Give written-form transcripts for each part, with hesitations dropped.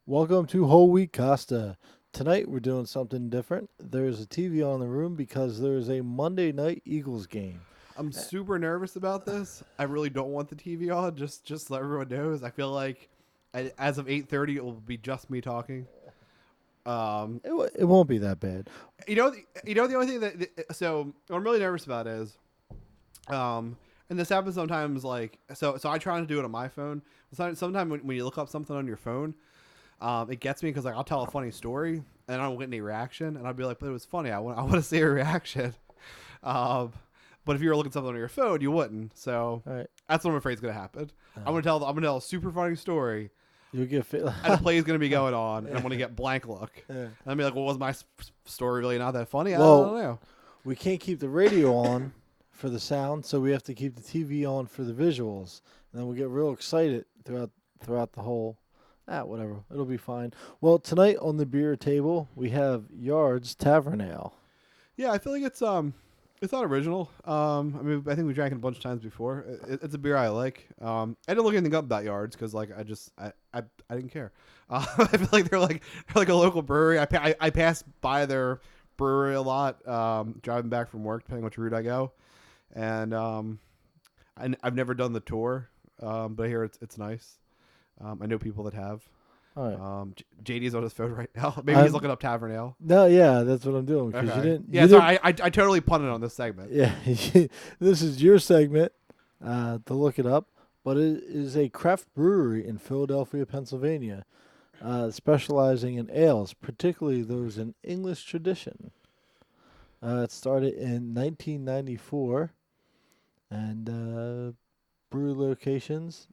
Welcome to Whole Wheat Costa. Tonight we're doing something different. There's a TV on the room because there's a Monday night Eagles game. I'm super nervous about this. I really don't want the TV on. Just so everyone knows. I feel like as of 8:30, it will be just me talking. Um, It won't be that bad. the only thing so what I'm really nervous about is, um, and this happens sometimes. So I try to do it on my phone. Sometimes when you look up something on your phone, it gets me because like I'll tell a funny story and I don't get any reaction, and I'll be like, but it was funny. I want to see a reaction. Um, but if you were looking at something on your phone, you wouldn't. So All right. that's what I'm afraid is going to happen. I'm gonna tell a super funny story, You'll get fit. and the play is going to be going on, and I'm going to get blank look. Yeah. And I'll be like, well, was my story really not that funny? I Well, don't know. We can't keep the radio on for the sound, so we have to keep the TV on for the visuals. And then we'll get real excited throughout the whole whatever. It'll be fine. Well, tonight on the beer table, we have Yards Tavern Ale. Yeah, I feel like it's not original. I mean, I think we drank it a bunch of times before. It's a beer I like. I didn't look anything up about Yards because like I didn't care. I feel like they're like a local brewery. I pass by their brewery a lot, driving back from work, depending which route I go, and I've never done the tour, but I hear it's nice. I know people that have. All right. JD's on his phone right now. Maybe I'm- he's looking up Tavern Ale. No, yeah, that's what I'm doing because Okay. you didn't. Yeah, you so didn't- I totally punted on this segment. Yeah, this is your segment to look it up, but it is a craft brewery in Philadelphia, Pennsylvania, specializing in ales, particularly those in English tradition. It started in 1994, and brewery locations,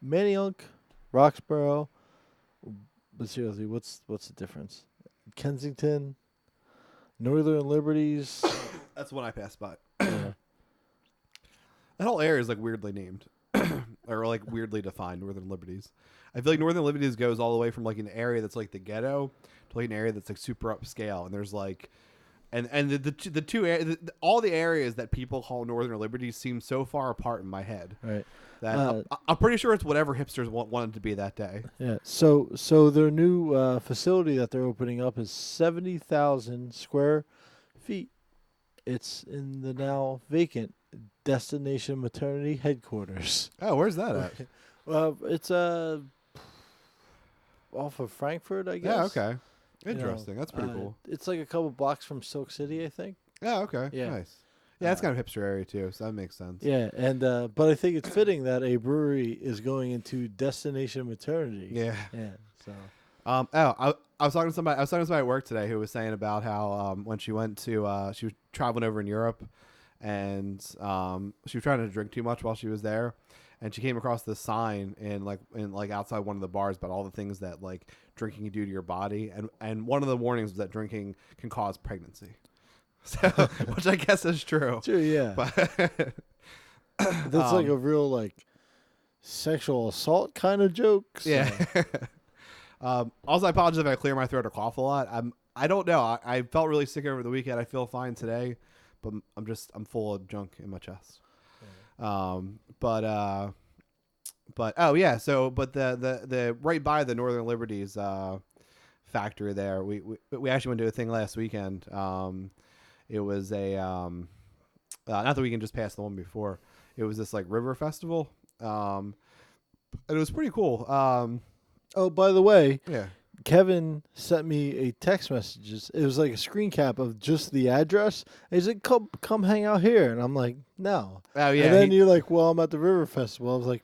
Manayunk, Roxborough. But seriously, what's the difference? Kensington, Northern Liberties. That's one I passed by. Yeah. That whole area is like weirdly named, or like weirdly defined. Northern Liberties. I feel like Northern Liberties goes all the way from like an area that's like the ghetto to like an area that's like super upscale, and there's like, and the two all the areas that people call Northern Liberties seem so far apart in my head Right. that Uh, I'm pretty sure it's whatever hipsters wanted to be that day. Yeah. So their new facility that they're opening up is 70,000 square feet. It's in the now vacant Destination Maternity headquarters. Oh, where's that at? It's off of Frankfurt, I guess. Yeah, okay, You know, interesting. That's pretty cool. It's like a couple blocks from Silk City, I think. Yeah, okay, Yeah. nice. Yeah, that's kind of hipster area too, so that makes sense. Yeah, and but I think it's fitting that a brewery is going into Destination Maternity. Yeah. Yeah. So. I was talking to somebody. I was talking to somebody at work today who was saying about how when she went to she was traveling over in Europe, and she was trying to drink too much while she was there, and she came across this sign in like outside one of the bars about all the things that like drinking can do to your body, and one of the warnings was that drinking can cause pregnancy. So, which I guess is true. Sure. Yeah. But That's like a real like sexual assault kind of joke. So. yeah. Also, I apologize if I clear my throat or cough a lot. I don't know. I felt really sick over the weekend. I feel fine today, but I'm full of junk in my chest. But oh yeah. So but the right by the Northern Liberties factory there, we actually went to a thing last weekend. It was a not the weekend just past the one before. It was this like river festival. And it was pretty cool. Oh, by the way, Yeah. Kevin sent me a text message. It was like a screen cap of just the address. He's like, come hang out here. And I'm like, no. Oh yeah. And then you're like, well, I'm at the River Festival. I was like,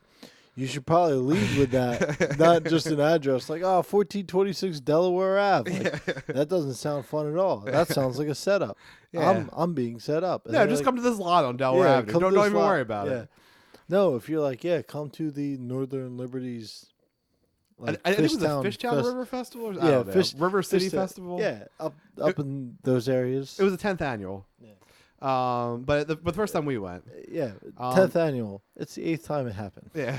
you should probably lead with that, not just an address. Like, 1426 Delaware Ave. Like, that doesn't sound fun at all. That sounds like a setup. Yeah. I'm being set up. And No, they're just like, come to this lot on Delaware Avenue. come Don't to this even lot. worry about Yeah. it. No, if you're like, come to the Northern Liberties. Like I think it was a Fishtown Fishtown Fest- River Festival. Or, I Yeah, don't know. Fish- River City Fishtown- Festival. Yeah, up in those areas. It was the 10th annual. Yeah. But the first time we went. Yeah, 10th annual. It's the 8th time it happened. Yeah.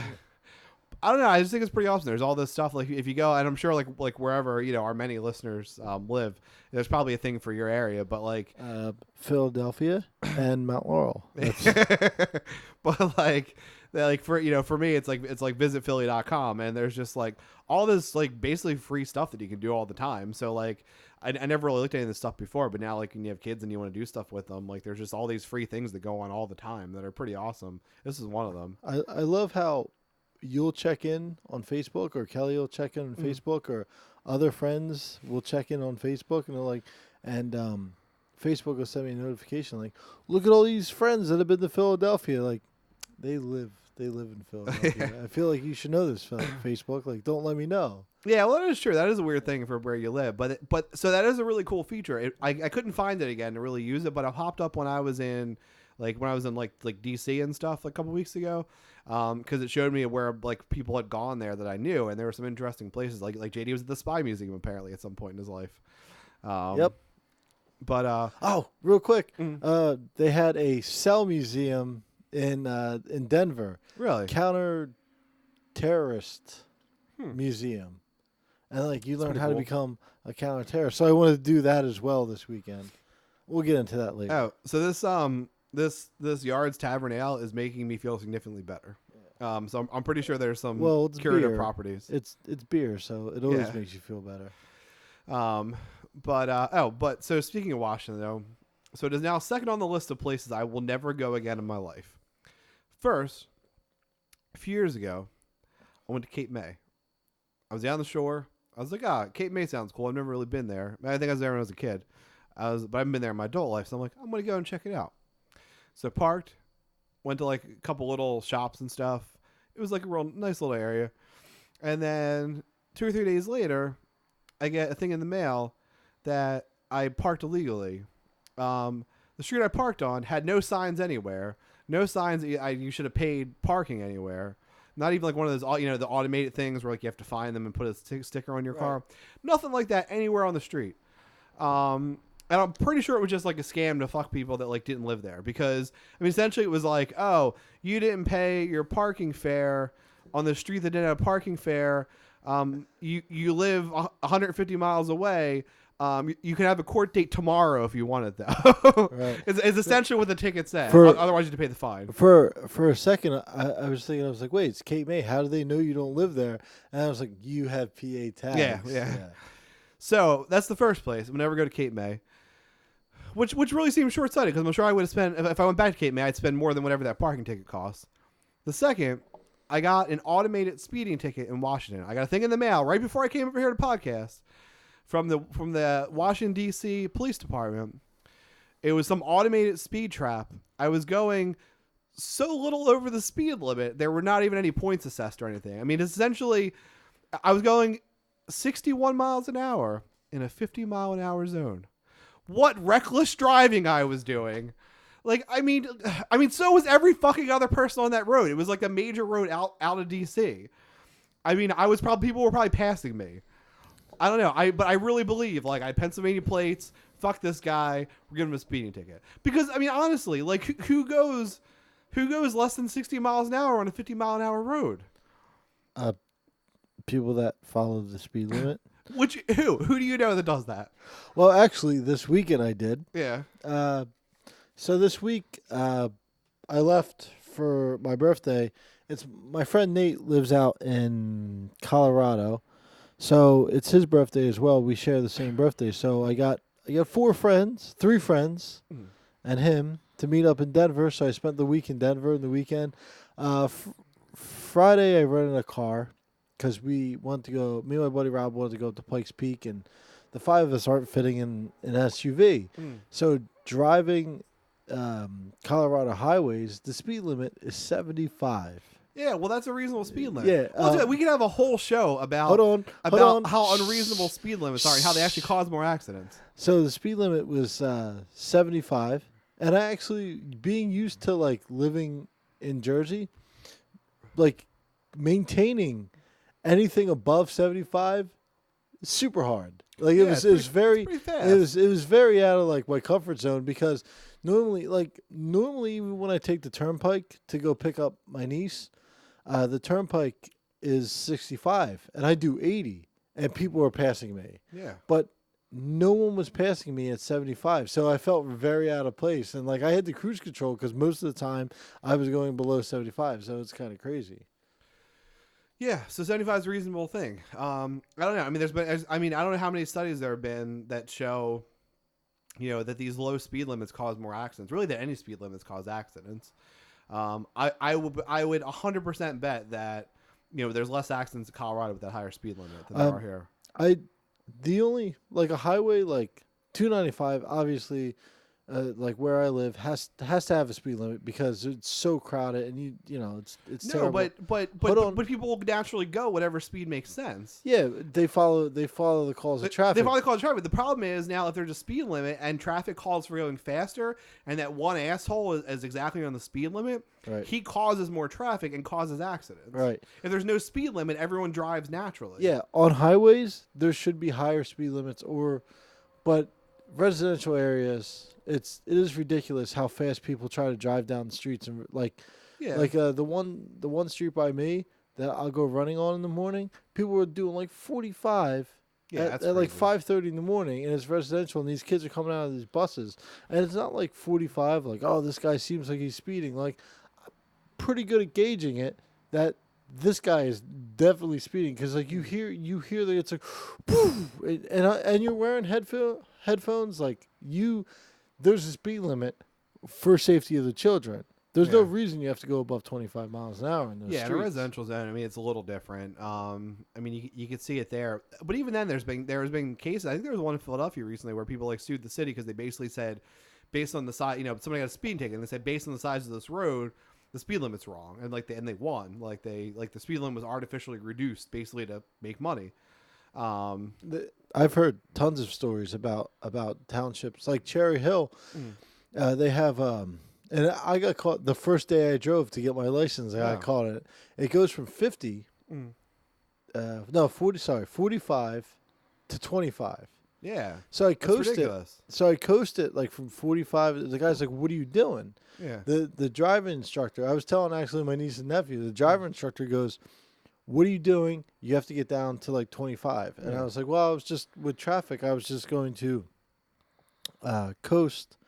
I don't know. I just think it's pretty awesome. There's all this stuff. Like if you go, and I'm sure like wherever our many listeners live, there's probably a thing for your area. But like Philadelphia and Mount Laurel. but like for me, it's like visitphilly.com, and there's just like all this like basically free stuff that you can do all the time. So like I never really looked at any of this stuff before, but now like when you have kids and you want to do stuff with them, like there's just all these free things that go on all the time that are pretty awesome. This is one of them. I love how you'll check in on Facebook, or Kelly will check in on Facebook, or other friends will check in on Facebook, and they're like, and Facebook will send me a notification like, look at all these friends that have been to Philadelphia. Like, they live in Philadelphia. I feel like you should know this, Facebook. Like, don't let me know. Yeah, well, that is true. That is a weird thing for where you live, but so that is a really cool feature. I couldn't find it again to really use it, but it popped up when I was in like DC and stuff like a couple weeks ago, because it showed me where like people had gone there that I knew, and there were some interesting places. Like JD was at the Spy Museum apparently at some point in his life. Yep. But real quick, they had a cell museum in Denver. Really? Counter terrorist museum. And like you learn how to become a counter terrorist. So I wanted to do that as well this weekend. We'll get into that later. Oh, so this Yards Tavern Ale is making me feel significantly better. So I'm pretty sure there's some curative properties. It's beer, so it always makes you feel better. But so speaking of Washington though, so it is now second on the list of places I will never go again in my life. First, a few years ago, I went to Cape May. I was down the shore. I was like, Cape May sounds cool. I've never really been there. I think I was there when I was a kid. But I haven't been there in my adult life. So I'm like, I'm going to go and check it out. So parked, went to like a couple little shops and stuff. It was like a real nice little area. And then 2 or 3 days later, I get a thing in the mail that I parked illegally. The street I parked on had no signs anywhere. No signs that you should have paid parking anywhere. Not even like one of those, the automated things where like you have to find them and put a sticker on your car. Nothing like that anywhere on the street. And I'm pretty sure it was just like a scam to fuck people that like didn't live there, because I mean essentially it was like, oh, you didn't pay your parking fare on the street that didn't have parking fare. You live 150 miles away. You can have a court date tomorrow if you want it, though. Right. It's essentially what the ticket said. Otherwise, you have to pay the fine. For a second, I was thinking, I was like, wait, it's Cape May. How do they know you don't live there? And I was like, you have PA tags. Yeah. So that's the first place. I'm never go to Cape May, which really seems short-sighted, because I'm sure I would have spent, if I went back to Cape May, I'd spend more than whatever that parking ticket costs. The second, I got an automated speeding ticket in Washington. I got a thing in the mail right before I came over here to podcast. From the Washington, D.C. Police Department. It was some automated speed trap. I was going so little over the speed limit, there were not even any points assessed or anything. I mean, essentially, I was going 61 miles an hour in a 50-mile-an-hour zone. What reckless driving I was doing. Like, I mean, so was every fucking other person on that road. It was like a major road out of D.C. I mean, people were probably passing me. I don't know. But I really believe, like, I had Pennsylvania plates. Fuck this guy. We're giving him a speeding ticket. Because I mean, honestly, like, who goes less than 60 miles an hour on a 50-mile-an-hour road? People that follow the speed limit. Who do you know that does that? Well, actually, this weekend I did. Yeah. So this week, I left for my birthday. It's my friend Nate lives out in Colorado. So it's his birthday as well. We share the same birthday. So I got 3 friends, and him to meet up in Denver. So I spent the week in Denver in the weekend. Friday I rented a car because we wanted to go. Me and my buddy Rob wanted to go up to Pikes Peak, and the 5 of us aren't fitting in an SUV. So driving Colorado highways, the speed limit is 75. Yeah, well, that's a reasonable speed limit. Yeah, we could have a whole show about how unreasonable speed limits are and how they actually cause more accidents. So the speed limit was 75, and I actually, being used to like living in Jersey, like maintaining anything above 75 is super hard. Like it was very fast. It was very out of like my comfort zone, because normally when I take the turnpike to go pick up my niece, the turnpike is 65 and I do 80 and people are passing me. Yeah. But no one was passing me at 75. So I felt very out of place. And like I had the cruise control because most of the time I was going below 75. So it's kind of crazy. Yeah, so 75 is a reasonable thing. I don't know. I mean, I don't know how many studies there have been that show, that these low speed limits cause more accidents. Really, that any speed limits cause accidents. I would 100% bet that there's less accidents in Colorado with that higher speed limit than there are here. The only like a highway like 295, obviously, like where I live has to have a speed limit because it's so crowded and it's No, terrible. but people will naturally go whatever speed makes sense. Yeah, they follow the calls of traffic. They follow the calls of traffic. The problem is now if there's a speed limit and traffic calls for going faster, and that one asshole is exactly on the speed limit, Right. he causes more traffic and causes accidents. Right. If there's no speed limit, everyone drives naturally. Yeah, on highways there should be higher speed limits, but residential areas, it is ridiculous how fast people try to drive down the streets and Yeah. the one street by me that I'll go running on in the morning. People were doing like 45 Yeah, at that's like crazy. 5:30 in the morning, and it's residential, and these kids are coming out of these buses, and it's not like 45. Like, oh, this guy seems like he's speeding. Like, I'm pretty good at gauging it that this guy is definitely speeding because like you hear that it's like, and you're wearing headphones like there's a speed limit for safety of the children. There's no Yeah. reason you have to go above 25 miles an hour in those Yeah, in a streets. residential zone, I mean, it's a little different. I mean, you could see it there, but even then, there's been cases. I think there was one in Philadelphia recently where people like sued the city because they basically said, based on the size, somebody got a speeding ticket, and they said based on the size of this road, the speed limit's wrong, and they won. The speed limit was artificially reduced basically to make money. I've heard tons of stories about townships like Cherry Hill. They have and I got caught the first day I drove to get my license. I got Wow. caught it. It goes from 50, 45 to 25. Yeah, So I that's coasted. ridiculous. So I coasted like from 45. The guy's like, "What are you doing?" Yeah, The driving instructor. I was telling actually my niece and nephew. The driving instructor goes, "What are you doing? You have to get down to like 25." And I was like, "Well, I was just with traffic. I was just going to coast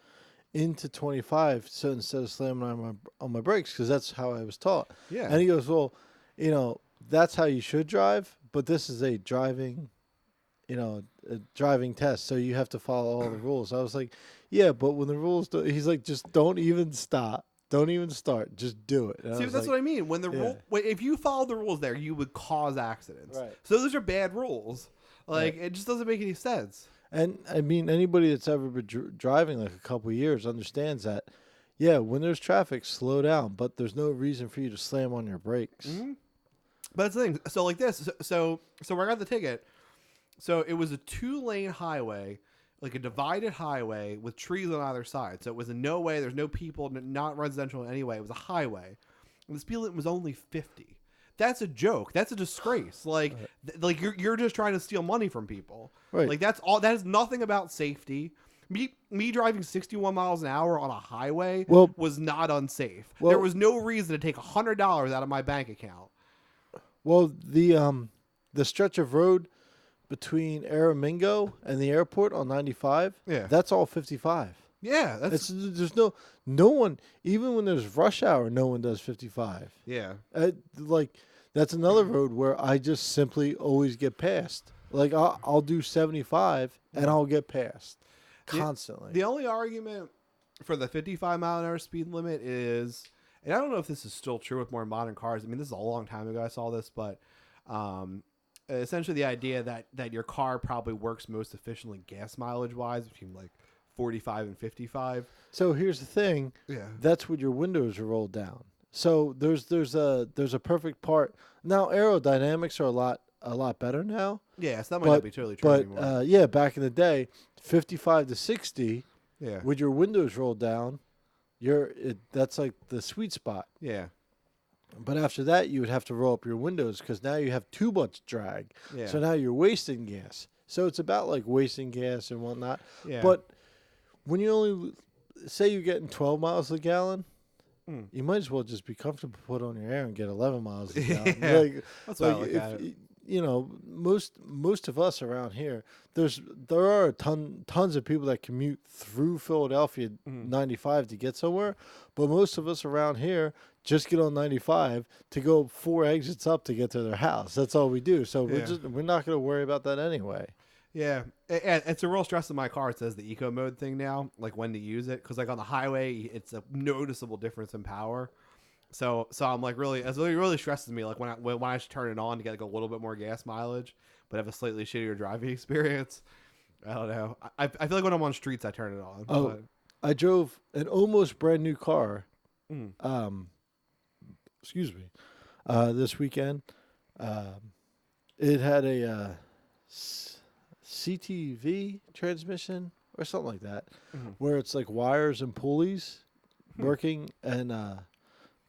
into 25, so instead of slamming on my brakes, because that's how I was taught." yeah. And he goes, "Well, that's how you should drive, but this is a driving test, so you have to follow all the rules." I was like, "Yeah, but when the rules do," he's like, "Just don't even stop. Don't even start. Just do it." And I See, was that's like, what I mean. When yeah. if you follow the rules there, you would cause accidents. Right. So those are bad rules. Like Right. it just doesn't make any sense. And I mean, anybody that's ever been driving like a couple of years understands that. Yeah, when there's traffic, slow down, but there's no reason for you to slam on your brakes. Mm-hmm. But that's the thing. So like this. So where I got the ticket. So it was a 2-lane highway, like a divided highway with trees on either side. So it was in no way. There's no people. Not residential in any way. It was a highway, and the speed limit was only 50. That's a joke. That's a disgrace. Like, like you're just trying to steal money from people. Right. Like that's all. That is nothing about safety. Me driving 61 miles an hour on a highway was not unsafe. Well- There was no reason to take $100 out of my bank account. Well, the stretch of road between Aramingo and the airport on 95, Yeah. that's all 55. Yeah, that's There's no one, even when there's rush hour, no one does 55. yeah. Like that's another road where I just simply always get passed. Like I'll do 75 and I'll get passed constantly. The only argument for the 55 mile an hour speed limit is, and I don't know if this is still true with more modern cars. I mean, this is a long time ago I saw this, but essentially the idea that your car probably works most efficiently gas mileage wise between like 45 and 55. So here's the thing. Yeah. That's when your windows are rolled down. So there's a perfect part. Now aerodynamics are a lot better now. Yeah, so that might not be totally true anymore. But yeah, back in the day, 55 to 60 Yeah. with your windows rolled down, that's like the sweet spot. Yeah. But after that, you would have to roll up your windows because now you have too much drag. Yeah. So now you're wasting gas. So it's about like wasting gas and whatnot. Yeah. But when you only say you're getting 12 miles a gallon, Mm. you might as well just be comfortable, put on your air, and get 11 miles an hour. Yeah. Like, That's what I like look if at it. most of us around here, there are tons of people that commute through Philadelphia Mhm. 95 to get somewhere, but most of us around here just get on 95 to go 4 exits up to get to their house. That's all we do. So Yeah. we're not going to worry about that anyway. Yeah, it's a real stress in my car. It says the eco mode thing now, like when to use it, because like on the highway, it's a noticeable difference in power. So I'm like it really stresses me like when I should turn it on to get like a little bit more gas mileage, but have a slightly shittier driving experience. I don't know. I feel like when I'm on streets, I turn it on. Oh, I drove an almost brand new car. But, Excuse me. This weekend, it had a CTV transmission or something like that, Mhm. where it's like wires and pulleys working, and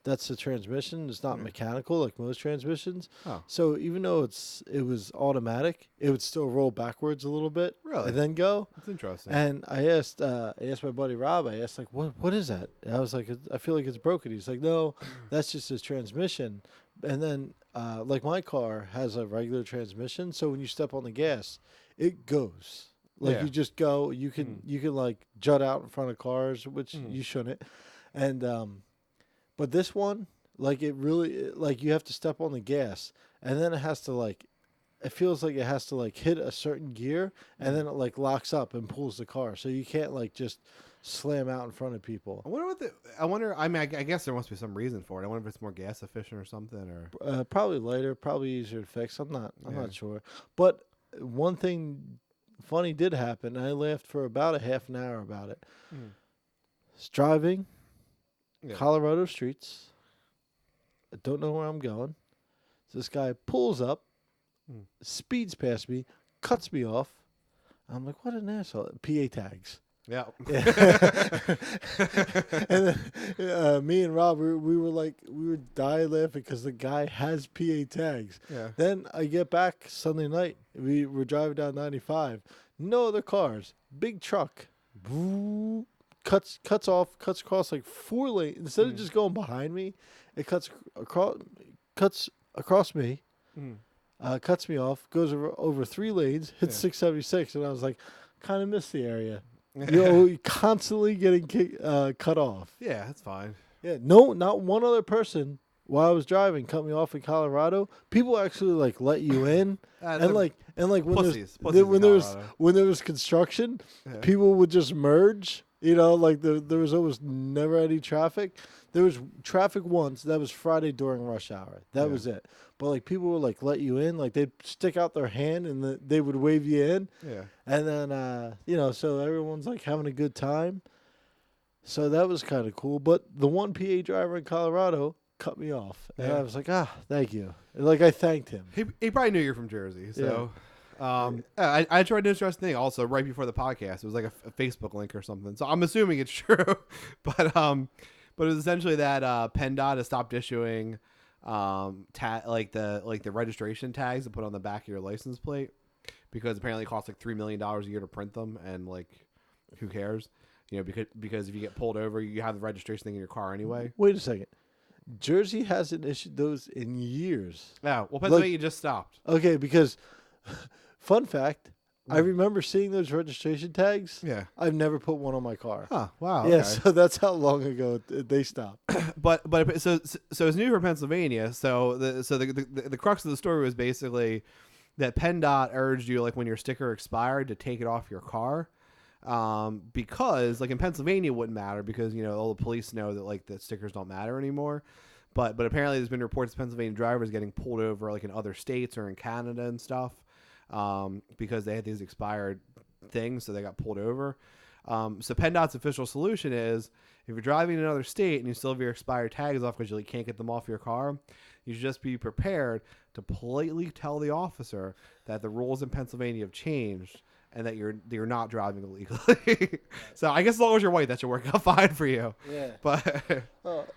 that's the transmission. It's not Yeah. mechanical like most transmissions. Oh. So even though it was automatic, it would still roll backwards a little bit, Really? and then go. That's interesting. And I asked my buddy Rob. I asked like, what is that? And I was like, I feel like it's broken. He's like, no, that's just his transmission. And then like my car has a regular transmission, so when you step on the gas, it goes. Like Yeah. you just go. You can like jut out in front of cars, which Mhm. you shouldn't. And but this one, like like you have to step on the gas, and then it has to like. It feels like it has to like hit a certain gear, and then it like locks up and pulls the car. So you can't like just slam out in front of people. I wonder. I mean, I guess there must be some reason for it. I wonder if it's more gas efficient or something, or Probably later, probably easier to fix. I'm Yeah. not sure. But one thing funny did happen. I laughed for about a half an hour about it. Mhm. It's driving Yeah. Colorado streets. I don't know where I'm going. So this guy pulls up, Mm. speeds past me, cuts me off. I'm like, what an asshole. PA tags. Yeah. And then me and Rob, we were dying laughing because the guy has PA tags. Yeah. Then I get back Sunday night. We were driving down 95. No other cars. Big truck. Boo. Cuts across like 4 lanes. Instead of Mm. just going behind me, it cuts across me. Mhm. Cuts me off. Goes over 3 lanes. Hits Yeah. 676, and I was like, kind of miss the area. You're constantly getting cut off. Yeah, that's fine. Yeah, no, not one other person while I was driving cut me off in Colorado. People actually like let you in, and like when pussies when in Colorado. there was construction, Yeah. people would just merge. You know, like there was almost never any traffic. There was traffic once. That was Friday during rush hour. That Yeah. was it. But like people would like let you in. Like they'd stick out their hand and they would wave you in. Yeah. And then, so everyone's like having a good time. So that was kind of cool. But the one PA driver in Colorado cut me off. And Yeah. I was like, thank you. And, like I thanked him. He probably knew you're from Jersey, so. I tried an interesting thing also right before the podcast. It was like a Facebook link or something, so I'm assuming it's true. But it was essentially that PennDOT has stopped issuing like the registration tags to put on the back of your license plate because apparently it costs like $3 million a year to print them, and like who cares? You know, because if you get pulled over, you have the registration thing in your car anyway. Wait a second. Jersey hasn't issued those in years. Yeah, well, Pennsylvania just stopped. Okay, because fun fact, I remember seeing those registration tags. Yeah. I've never put one on my car. Huh. Wow. Yeah, okay. so that's how long ago they stopped. But so it's new for Pennsylvania. So the crux of the story was basically that PennDOT urged you, like when your sticker expired, to take it off your car, because like in Pennsylvania it wouldn't matter because all the police know that like the stickers don't matter anymore. But apparently there's been reports of Pennsylvania drivers getting pulled over like in other states or in Canada and stuff, because they had these expired things, so they got pulled over. So PennDOT's official solution is if you're driving in another state and you still have your expired tags off because you can't get them off your car, you should just be prepared to politely tell the officer that the rules in Pennsylvania have changed and that you're not driving illegally. So I guess as long as you're white, that should work out fine for you. Yeah. But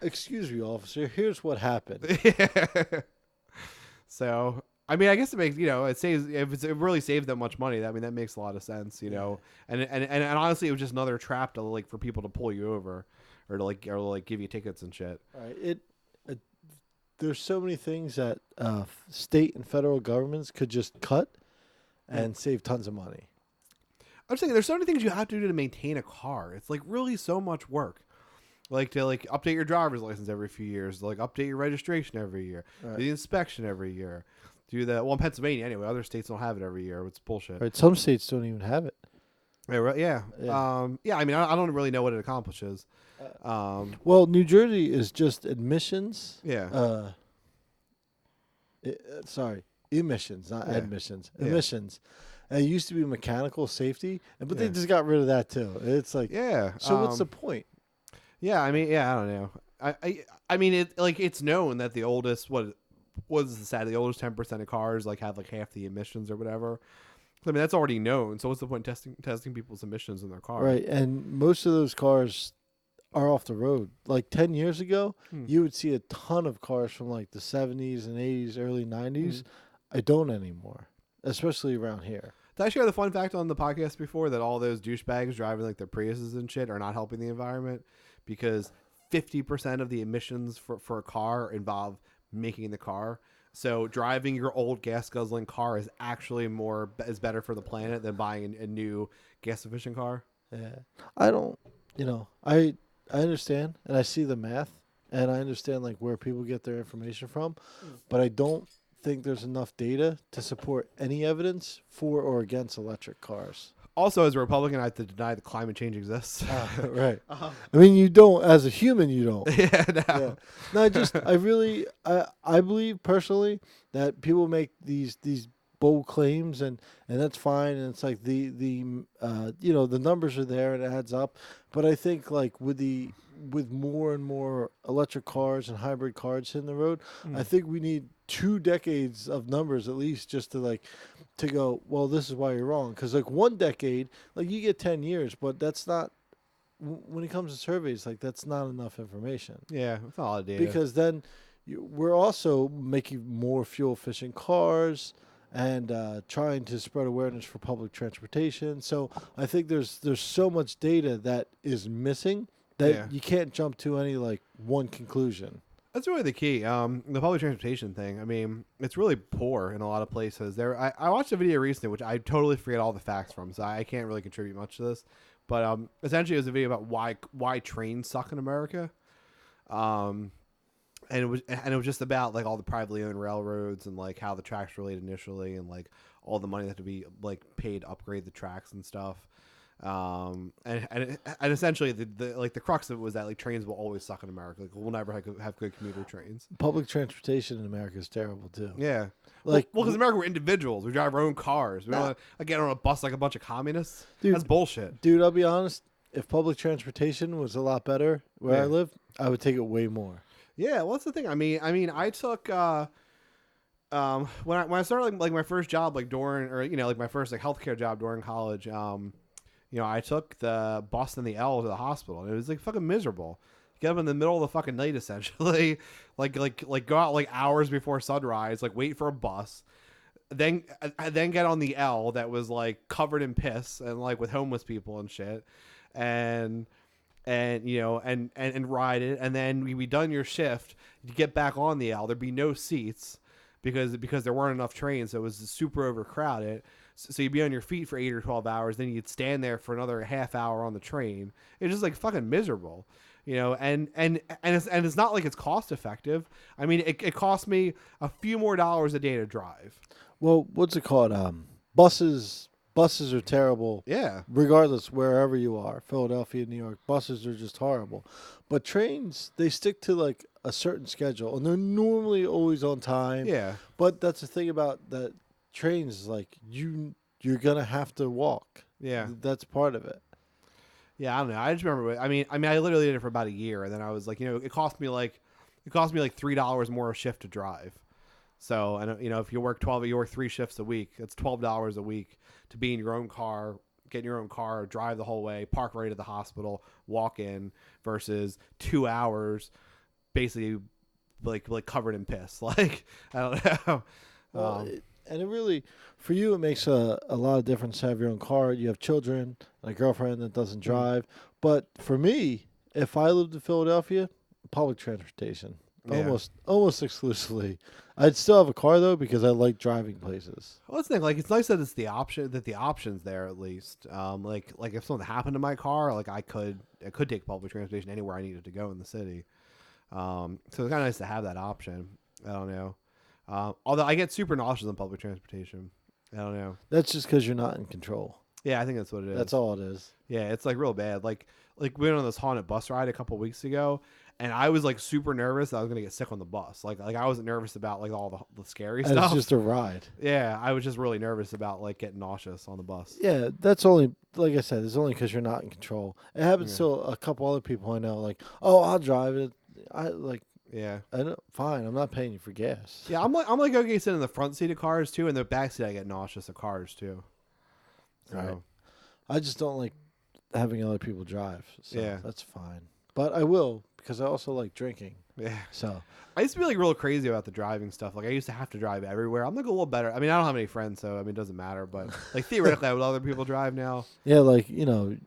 Excuse me, officer. Here's what happened. yeah. So I mean, I guess it makes it really saves them much money. I mean, that makes a lot of sense, And honestly, it was just another trap to like for people to pull you over or give you tickets and shit. Right. It there's so many things that state and federal governments could just cut and save tons of money. I'm saying there's so many things you have to do to maintain a car. It's like really so much work. Like to update your driver's license every few years, like update your registration every year, Right. do the inspection every year, do that. Well, in Pennsylvania anyway, other states don't have it every year. It's bullshit. Right. Some states don't even have it. Yeah, right, yeah. Yeah. Yeah. I mean, I don't really know what it accomplishes. Well, New Jersey is just admissions. Yeah. Sorry, emissions, not Yeah. admissions. Yeah. Emissions. It used to be mechanical safety, but they Yeah. just got rid of that too. It's like, Yeah. so what's the point? Yeah. I mean, yeah. I don't know. I mean, it's known that the oldest the oldest 10% of cars have half the emissions or whatever. I mean, that's already known. So what's the point testing people's emissions in their car? Right, and most of those cars are off the road. Like 10 years ago, you would see a ton of cars from like the 70s and 80s, early 90s. I don't anymore, especially around here. Did I share the fun fact on the podcast before that all those douchebags driving their Priuses and shit are not helping the environment because 50% of the emissions for a car involve making the car. So driving your old gas guzzling car is actually is better for the planet than buying a new gas efficient car. Yeah, I don't. I understand and I see the math and I understand where people get their information from, but I don't think there's enough data to support any evidence for or against electric cars. Also, as a Republican, I have to deny that climate change exists. Right. I mean, you don't, as a human, you don't. Yeah, no. Yeah. No, I believe personally that people make these bold claims and that's fine. And it's like the numbers are there and it adds up. But I think with more and more electric cars and hybrid cars hitting the road, I think we need 2 decades of numbers at least just to go, well, this is why you're wrong. Because 1 decade, you get 10 years, but that's not, when it comes to surveys, that's not enough information. Yeah, that's a lot of data. Because then we're also making more fuel efficient cars and trying to spread awareness for public transportation. So I think there's so much data that is missing that you can't jump to any one conclusion. That's really the key. The public transportation thing. I mean, it's really poor in a lot of places. I watched a video recently, which I totally forget all the facts from, so I can't really contribute much to this. But essentially, it was a video about why trains suck in America. And it was just about all the privately owned railroads and how the tracks were laid initially and all the money that had to be paid to upgrade the tracks and stuff. And essentially the crux of it was that trains will always suck in America. We'll never have good commuter trains. Public transportation in America is terrible too. Yeah. Because in America we're individuals. We drive our own cars. We don't get on a bus like a bunch of communists. Dude, that's bullshit. Dude, I'll be honest. If public transportation was a lot better where I live, I would take it way more. Yeah, well, that's the thing. I mean, I took when I started my first job during my first healthcare job during college. I took the bus and the L to the hospital, and it was fucking miserable. Get up in the middle of the fucking night, essentially, go out hours before sunrise, wait for a bus, then get on the L that was covered in piss and with homeless people and shit, and ride it, and then we done your shift. You get back on the L, there'd be no seats because there weren't enough trains, so it was super overcrowded. So you'd be on your feet for 8 or 12 hours, then you'd stand there for another half hour on the train. It's just fucking miserable, and it's not it's cost effective. I mean, it cost me a few more dollars a day to drive. Well, what's it called? Buses are terrible. Yeah. Regardless wherever you are, Philadelphia, New York, buses are just horrible. But trains, they stick to a certain schedule and they're normally always on time. Yeah. But that's the thing about that. Trains you're gonna have to walk. Yeah, that's part of it. Yeah, I don't know. I just remember. I mean, I literally did it for about a year, and then I was it cost me $3 more a shift to drive. So, and if you work 3 shifts a week, it's $12 a week to be in your own car, get in your own car, drive the whole way, park right at the hospital, walk in, versus 2 hours, basically covered in piss. I don't know. Well, and it really, for you, it makes a lot of difference to have your own car. You have children and a girlfriend that doesn't drive. But for me, if I lived in Philadelphia, public transportation. Yeah. Almost exclusively. I'd still have a car though because I like driving places. Well, let's think. Like, it's nice that it's the option, that the option's there at least. Like if something happened to my car, like I could take public transportation anywhere I needed to go in the city. So it's kind of nice to have that option. I don't know. Although I get super nauseous on public transportation. I don't know. That's just because you're not in control. Yeah, I think that's what it is. That's all it is. Yeah, it's like real bad. Like we went on this haunted bus ride a couple weeks ago, and I was like super nervous that I was gonna get sick on the bus. Like I wasn't nervous about like all the scary And stuff. it's just a ride. Yeah, I was just really nervous about like getting nauseous on the bus. Yeah, that's only like I said. It's only because you're not in control. It happens Yeah. to a couple other people I know. Like, oh, I'll drive it. I like. Yeah. I know. Fine. I'm not paying you for gas. Yeah, I'm like okay sitting in the front seat of cars too, and the back seat I get nauseous of cars too. So, Right. I just don't like having other people drive. So Yeah. that's fine. But I will because I also like drinking. yeah. So I used to be like real crazy about the driving stuff. Like I used to have to drive everywhere. I'm like a little better. I mean, I don't have any friends, so I mean, it doesn't matter. But like theoretically, I would let other people drive now. yeah, like I'm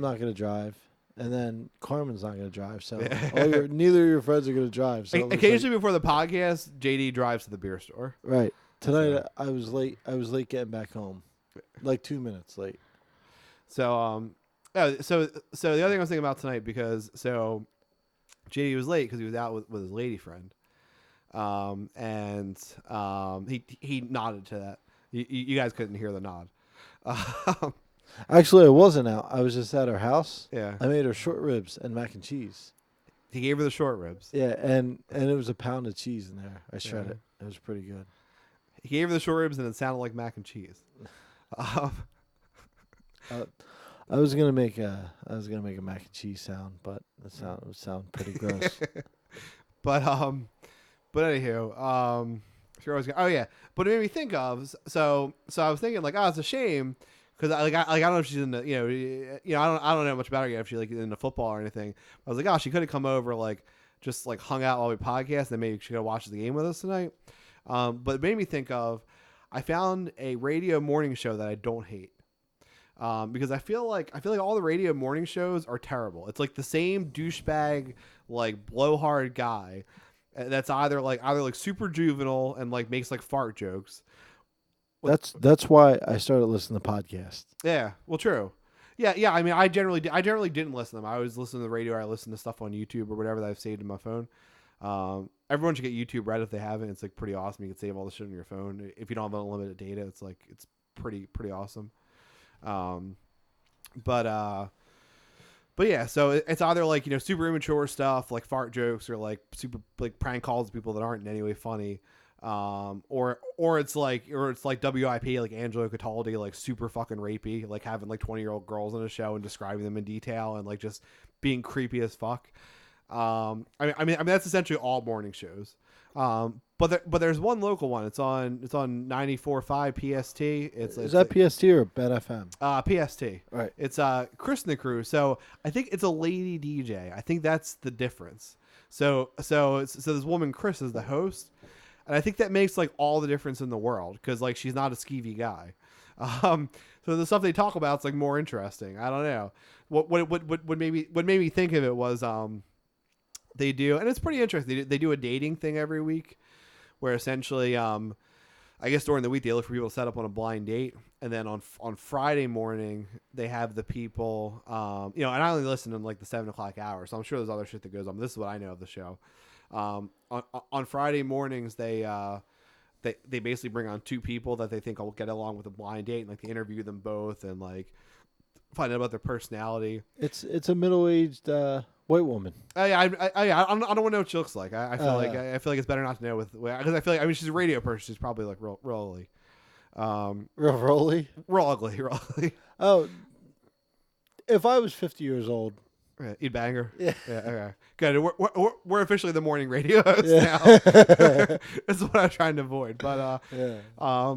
not gonna drive, and then Carmen's not gonna drive. So neither of your friends are gonna drive. So it looks Occasionally before the podcast, JD drives to the beer store. right tonight, So- I was late. I was late getting back home, like 2 minutes late. So so the other thing I was thinking about tonight, because JD was late because he was out with his lady friend, and he nodded to that. You guys couldn't hear the nod. Actually, I wasn't out. I was just at her house. Yeah, I made her short ribs and mac and cheese. he gave her the short ribs. Yeah, and it was a pound of cheese in there. I shred Yeah. it. It was pretty good. He gave her the short ribs, and it sounded like mac and cheese. I was gonna make a mac and cheese sound, but it would sound pretty gross. But anywho, sure I was oh yeah, but it made me think of so I was thinking like, oh, it's a shame because I don't know if she's in the I don't know much about her yet, if she's like into football or anything. I was like, oh, she could have come over, like just like hung out while we podcast, and then maybe she could have watched the game with us tonight. But it made me think of, I found a radio morning show that I don't hate. Because I feel like all the radio morning shows are terrible. It's like the same douchebag, like blowhard guy that's either like super juvenile and like makes like fart jokes. That's why I started listening to podcasts. Yeah, well, true. Yeah. I mean, I generally didn't listen to them. I always listen to the radio. Or I listen to stuff on YouTube or whatever that I've saved in my phone. Everyone should get YouTube Red if they haven't. It's like pretty awesome. You can save all the shit on your phone if you don't have unlimited data. It's pretty awesome. But yeah, so it's either like, super immature stuff like fart jokes or like super like prank calls to people that aren't in any way funny. Or it's like WIP, like Angelo Cataldi, like super fucking rapey, like having like 20-year-old girls on a show and describing them in detail and like just being creepy as fuck. I mean that's essentially all morning shows. But there's one local one. It's on 94.5 PST. Is that PST or Bet FM? PST. Right. It's Chris and the Crew. So I think it's a lady DJ. I think that's the difference. So this woman Chris is the host, and I think that makes like all the difference in the world, because like she's not a skeevy guy. So the stuff they talk about is like more interesting. I don't know. What made me think of it was they do, and it's pretty interesting. They do a dating thing every week, where essentially, I guess during the week they look for people to set up on a blind date, and then on Friday morning they have the people, and I only listen in like the 7:00 hour, so I'm sure there's other shit that goes on. But this is what I know of the show. On Friday mornings they basically bring on two people that they think will get along with a blind date, and like they interview them both and like find out about their personality. It's a middle-aged white woman. I don't want to know what she looks like. I feel like it's better not to know because I feel like, I mean, she's a radio person. She's probably like real ugly. Real roly. Real ugly. Oh, if I was 50 years old, Yeah, you'd bang her. yeah. Okay. Good. We're officially the morning radio hosts Yeah. now. That's what I'm trying to avoid. But Yeah.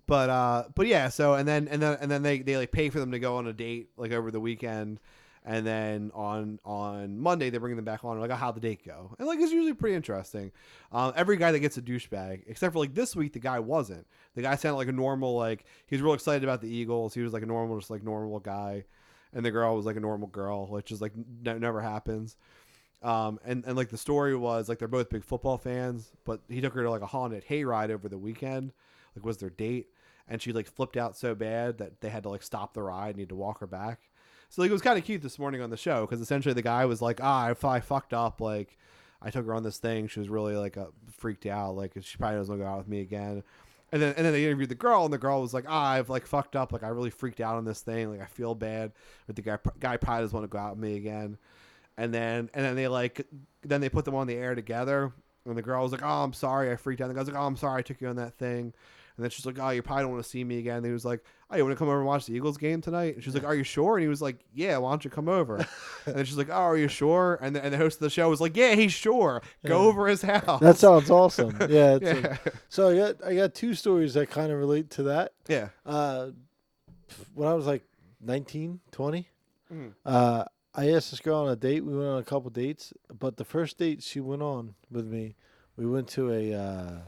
but yeah. So and then they like pay for them to go on a date like over the weekend. And then on Monday, they bring them back on, like, how'd the date go? And, like, it's usually pretty interesting. Every guy that gets a douchebag, except for, like, this week, the guy wasn't. The guy sounded like a normal, like, he was real excited about the Eagles. He was, like, a normal, just, like, normal guy. and the girl was like a normal girl, which is like never happens. And like the story was like they're both big football fans, but he took her to like a haunted hayride over the weekend, like was their date, and she like flipped out so bad that they had to like stop the ride and need to walk her back. So like it was kind of cute this morning on the show because essentially the guy was like, I fucked up, like I took her on this thing, she was really like freaked out, like she probably doesn't want to go out with me again. And then they interviewed the girl, and the girl was like, I've like fucked up, like I really freaked out on this thing, like I feel bad, but the guy probably doesn't want to go out with me again. And then they put them on the air together, and the girl was like, oh, I'm sorry, I freaked out. And the guy's like, oh, I'm sorry, I took you on that thing. And then she's like, oh, you probably don't want to see me again. And he was like, oh, you want to come over and watch the Eagles game tonight? And she's like, are you sure? And he was like, yeah, why don't you come over? And then she's like, oh, are you sure? And the host of the show was like, yeah, he's sure. Go over his house. That sounds awesome. Yeah. Yeah. So I got two stories that kind of relate to that. Yeah. When I was like 19, 20, Mm. I asked this girl on a date. We went on a couple dates, but the first date she went on with me, we went to a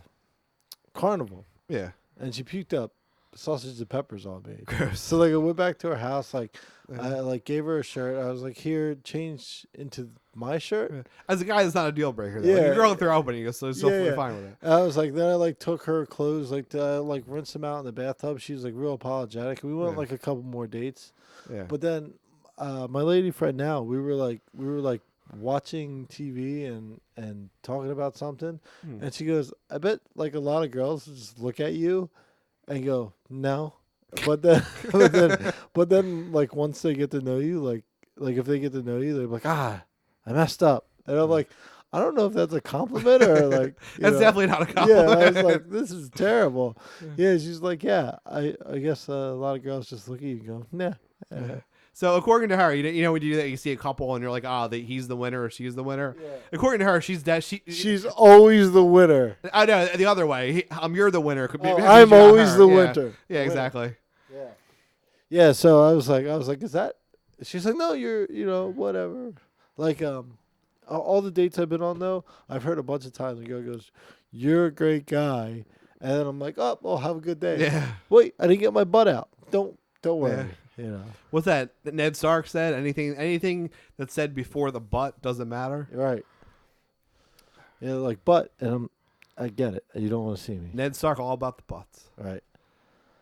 carnival, Yeah. and she puked up sausage and peppers on me. Gross. So like I went back to her house, like Yeah. I like gave her a shirt. I was like, "Here, change into my shirt." Yeah. As a guy, that's not a deal breaker. Though. Yeah. Like, your girl will throw up on you, so it's totally Yeah. fine with it. And I was like, then I like took her clothes, like like rinsed them out in the bathtub. She was like real apologetic. We went Yeah. like a couple more dates, Yeah. but then my lady friend now we were like watching TV and talking about something, Hmm. and she goes, "I bet like a lot of girls just look at you and go no." But then, but then, like once they get to know you, like if they get to know you, they're like, I messed up, and I'm like, I don't know if that's a compliment or like That's know. definitely not a Yeah, compliment. I was like, this is terrible. Yeah, she's like, yeah, I guess a lot of girls just look at you and go, nah. Yeah. So according to her, you know when you do that, you see a couple and you're like, he's the winner or she's the winner. Yeah. According to her, she's dead. She's always the winner. I know the other way. You're the winner. Oh, Because I'm you're not always her. the Yeah. winner. Yeah, exactly. Yeah. Yeah. So I was like, is that? She's like, no, you're, whatever. Like, all the dates I've been on though, I've heard a bunch of times the girl goes, "You're a great guy," and then I'm like, "Oh, well, have a good day." Yeah. Wait, I didn't get my butt out. Don't worry. Yeah. You know. What's that? Ned Stark said anything that's said before the butt doesn't matter. Right. Yeah, like butt, and I get it. You don't want to see me. Ned Stark all about the butts. Right.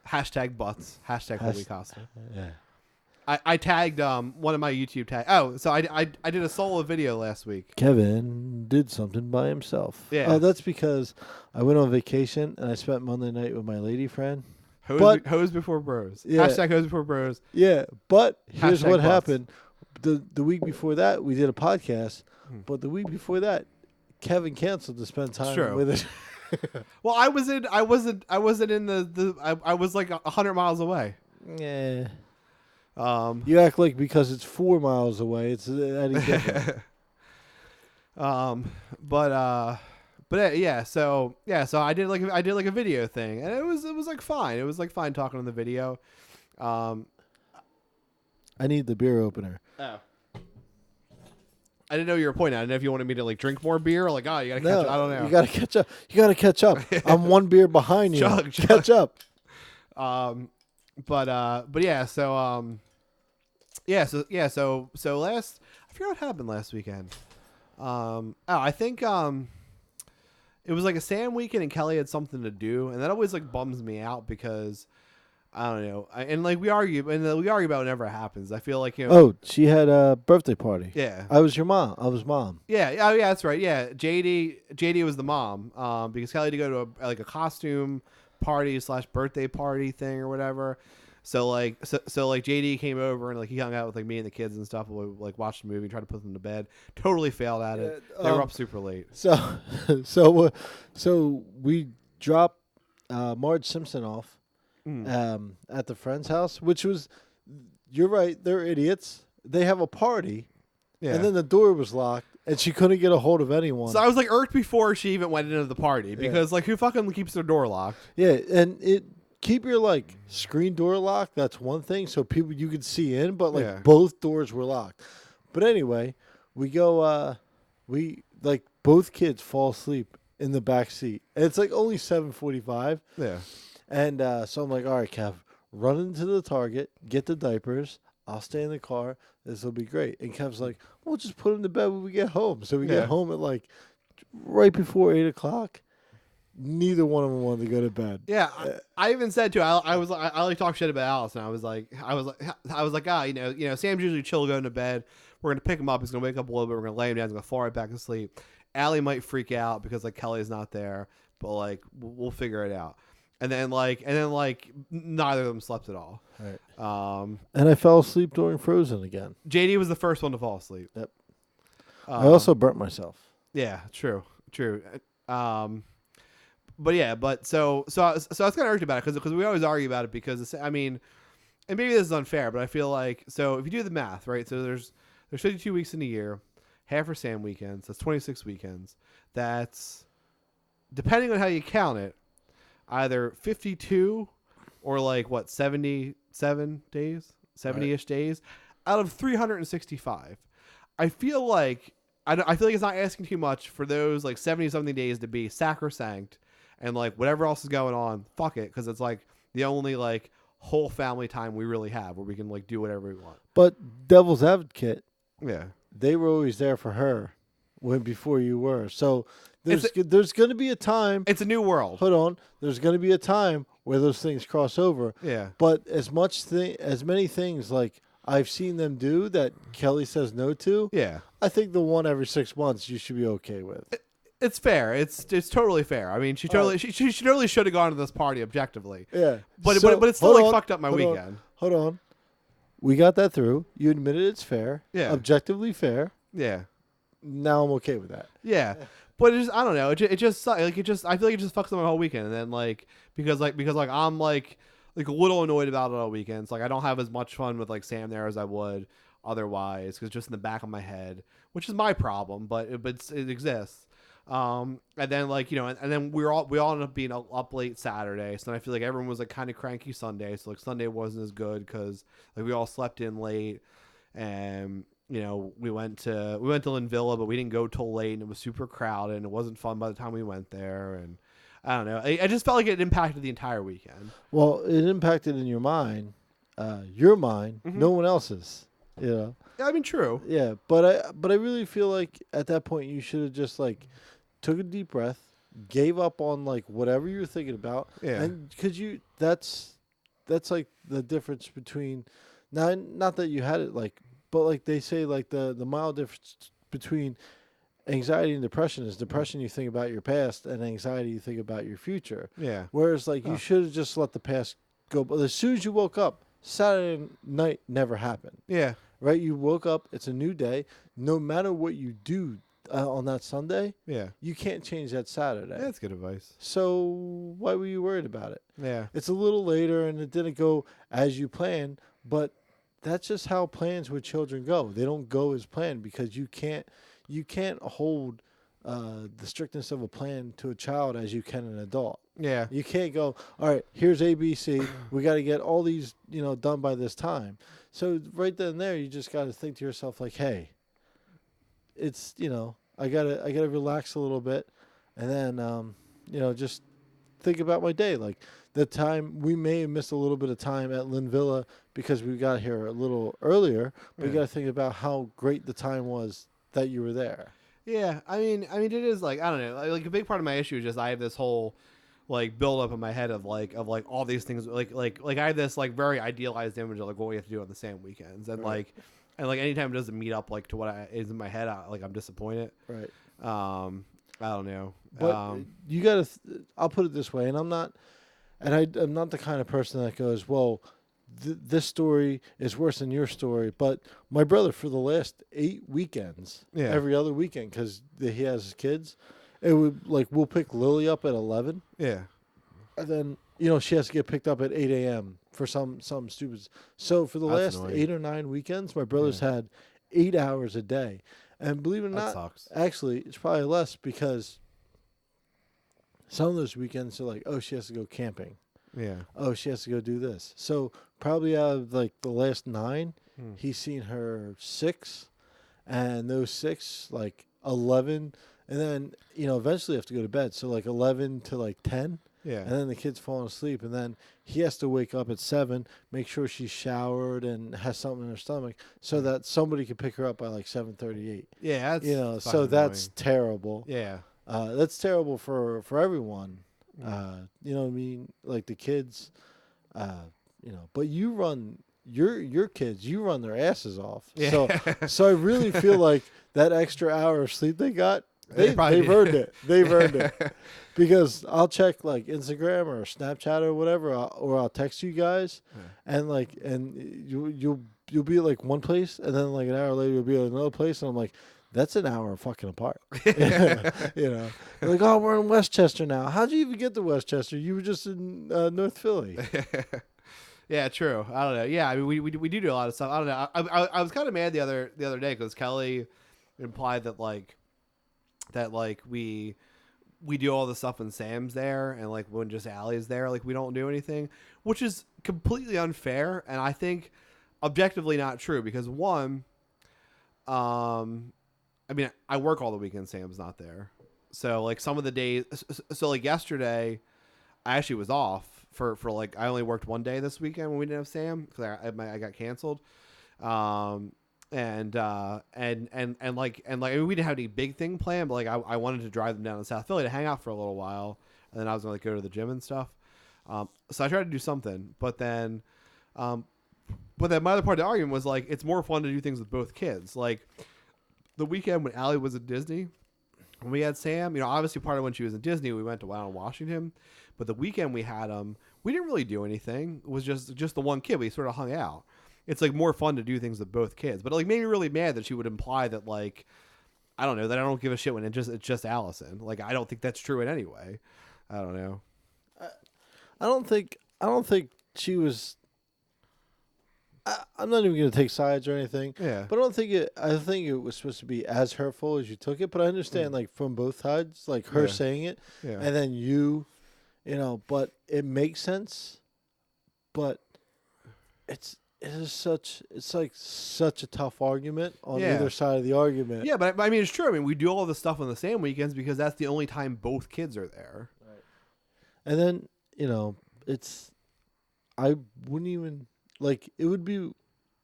Hashtag butts. Hashtag Colby Costa. Yeah. I tagged one of my YouTube tags. Oh, so I did a solo video last week. Kevin did something by himself. Yeah. Oh, that's because I went on vacation and I spent Monday night with my lady friend. Hose before bros. Yeah. Hashtag hose before bros. Yeah, but here's Hashtag what butts. happened. The week before that, we did a podcast, but the week before that, Kevin canceled to spend time true. with it. Well, I wasn't in I was like 100 miles away. Yeah. Um, You act like because it's 4 miles away, it's any different. but yeah, so I did like a video thing, and it was like fine. It was like fine talking on the video. I need the beer opener. Oh. I didn't know you were pointing. I didn't know if you wanted me to like drink more beer or like, you gotta catch No, up. I don't know. you gotta catch up. You gotta catch up. I'm one beer behind you. Chug. Catch up. But yeah, so so last, I forgot what happened last weekend. I think it was like a Sam weekend and Kelly had something to do, and that always like bums me out because I don't know. And like we argue about whenever it happens. I feel like, Oh, she had a birthday party. yeah. I was your mom. I was mom. Yeah, oh yeah, that's right. Yeah, JD was the mom. Because Kelly had to go to a costume party / birthday party thing or whatever. So like JD came over and like he hung out with like me and the kids and stuff. And we like watched the movie, tried to put them to bed. Totally failed at it. They were up super late. So we dropped Marge Simpson off at the friend's house, which was, you're right, they're idiots. They have a party, Yeah. and then the door was locked, and she couldn't get a hold of anyone. So I was like irked before she even went into the party because like who fucking keeps their door locked? Yeah, and keep your like screen door locked. That's one thing, so people you could see in, but like Yeah. both doors were locked. But anyway, we go. We like both kids fall asleep in the back seat. And it's like only 7:45, Yeah. and so I'm like, all right, Kev, run into the Target, get the diapers. I'll stay in the car. This will be great. And Kev's like, we'll just put him to bed when we get home. So we Yeah. get home at like right before 8 o'clock. Neither one of them wanted to go to bed. Yeah, I even said too. I was I like talk shit about Alice, and I was like, Sam's usually chill going to bed. We're gonna pick him up. He's gonna wake up a little bit. We're gonna lay him down. He's gonna fall right back to sleep. Allie might freak out because like Kelly's not there, but like we'll figure it out. And then neither of them slept at all. Right. And I fell asleep during Frozen again. JD was the first one to fall asleep. Yep. I also burnt myself. Yeah, true. But yeah, so I was kind of irked about it because we always argue about it because I mean, and maybe this is unfair, but I feel like so if you do the math, right? So there's 52 weeks in a year, half are Sam weekends. That's 26 weekends. That's depending on how you count it, either 52 or like what 77 days, 70-ish days out of 365. I feel like it's not asking too much for those like 70 something days to be sacrosanct. And like whatever else is going on, fuck it, because it's like the only like whole family time we really have where we can like do whatever we want. But devil's advocate, Yeah, they were always there for her before you were. So there's going to be a time. it's a new world. Hold on. There's going to be a time where those things cross over. Yeah, But as many things like I've seen them do that Kelly says no to. yeah, I think the one every 6 months you should be okay with. it's fair. It's totally fair. I mean, she totally should have gone to this party objectively. Yeah, but it's still like fucked up my hold weekend. Hold on. We got that through. You admitted it's fair. Yeah. Objectively fair. Yeah, Now I'm okay with that. yeah. But it just I don't know. It just I feel like it just fucks up my whole weekend. And then because I'm like a little annoyed about it all weekends. Like I don't have as much fun with like Sam there as I would otherwise because just in the back of my head, which is my problem, but it exists. And then and then we all ended up being up late Saturday. So then I feel like everyone was like kind of cranky Sunday. So like Sunday wasn't as good because like we all slept in late, and we went to Lynn Villa, but we didn't go till late, and it was super crowded, and it wasn't fun by the time we went there. And I don't know. I just felt like it impacted the entire weekend. Well, it impacted in your mind, Mm-hmm. no one else's. Yeah, I mean, true. Yeah, but I really feel like at that point you should have just like took a deep breath, gave up on like whatever you were thinking about. Yeah. And because that's like the difference between not that you had it like, but like they say like the mild difference between anxiety and depression is depression you think about your past and anxiety you think about your future. Yeah. Whereas like you should have just let the past go. But as soon as you woke up, Saturday night never happened. Yeah. Right? You woke up. It's a new day. No matter what you do on that Sunday, Yeah. you can't change that Saturday. That's good advice. So why were you worried about it? Yeah. It's a little later and it didn't go as you planned, but that's just how plans with children go. They don't go as planned because you can't hold the strictness of a plan to a child as you can an adult. Yeah. You can't go, all right, here's ABC. We got to get all these, done by this time. So right then and there, you just got to think to yourself like, hey, it's, I gotta relax a little bit, and then, just think about my day. Like the time we may have missed a little bit of time at Lynn Villa because we got here a little earlier, but you got to think about how great the time was that you were there. Yeah, I mean, it is like I don't know, like a big part of my issue is just I have this whole like build up in my head of all these things, like I have this like very idealized image of like what we have to do on the same weekends, and Right. like anytime it doesn't meet up like to what is in my head, I'm disappointed. Right. I don't know, But you got to. I'll put it this way, and I'm not the kind of person that goes, well, this story is worse than your story. But my brother, for the last 8 weekends, Yeah. every other weekend, because he has his kids, it would like we'll pick Lily up at 11, yeah, and then she has to get picked up at 8 a.m. for some stupid. So for the That's last annoying. 8 or 9 weekends, my brother's had 8 hours a day, and believe it or that not, sucks. actually, it's probably less because some of those weekends are like, oh, she has to go camping. Yeah, Oh, she has to go do this. So probably out of like the last 9, Hmm. he's seen her 6, and those 6 like 11, and then eventually have to go to bed. So like 11 to like 10, Yeah. and then the kid's falling asleep, and then he has to wake up at 7, make sure she's showered and has something in her stomach, so that somebody can pick her up by like 7:38. Yeah, that's You know, fucking so that's annoying. terrible. Yeah. That's terrible for everyone. Mm. You know what I mean? Like the kids, uh, you know. But you run your kids. You run their asses off. Yeah. So I really feel like that extra hour of sleep they got, They probably they've earned it. They've earned it. Because I'll check like Instagram or Snapchat or whatever, or I'll text you guys, and like, and you'll be at like one place, and then like an hour later you'll be at another place, and I'm like, that's an hour fucking apart. You know, They're like, oh, we're in Westchester now. How'd you even get to Westchester? You were just in North Philly. Yeah, true. I don't know. Yeah, I mean, we do a lot of stuff. I don't know. I was kind of mad the other day because Kelly implied that we do all the stuff when Sam's there, and like when just Allie's there, like we don't do anything, which is completely unfair, and I think objectively not true because one, I mean, I work all the weekend. Sam's not there, so like some of the days. So like yesterday, I actually was off for like I only worked one day this weekend when we didn't have Sam because I got canceled. And like I mean, we didn't have any big thing planned, but like I wanted to drive them down to South Philly to hang out for a little while, and then I was gonna like go to the gym and stuff. So I tried to do something, but then my other part of the argument was like it's more fun to do things with both kids. Like the weekend when Allie was at Disney, when we had Sam, you know, obviously part of when she was in Disney, we went to Wild Washington, but the weekend we had we didn't really do anything. It was just the one kid. We sort of hung out. It's like more fun to do things with both kids, but it like made me really mad that she would imply that like I don't know that I don't give a shit when it's just Allison. Like I don't think that's true in any way. I don't know. I don't think she was. I'm not even gonna take sides or anything. Yeah. But I think it was supposed to be as hurtful as you took it. But I understand like from both sides, like her Yeah. saying it, Yeah. and then you know. But it makes sense. But it's like such a tough argument on Yeah. either side of the argument. Yeah, but I mean it's true. I mean we do all this stuff on the same weekends because that's the only time both kids are there. And then I wouldn't even like it would be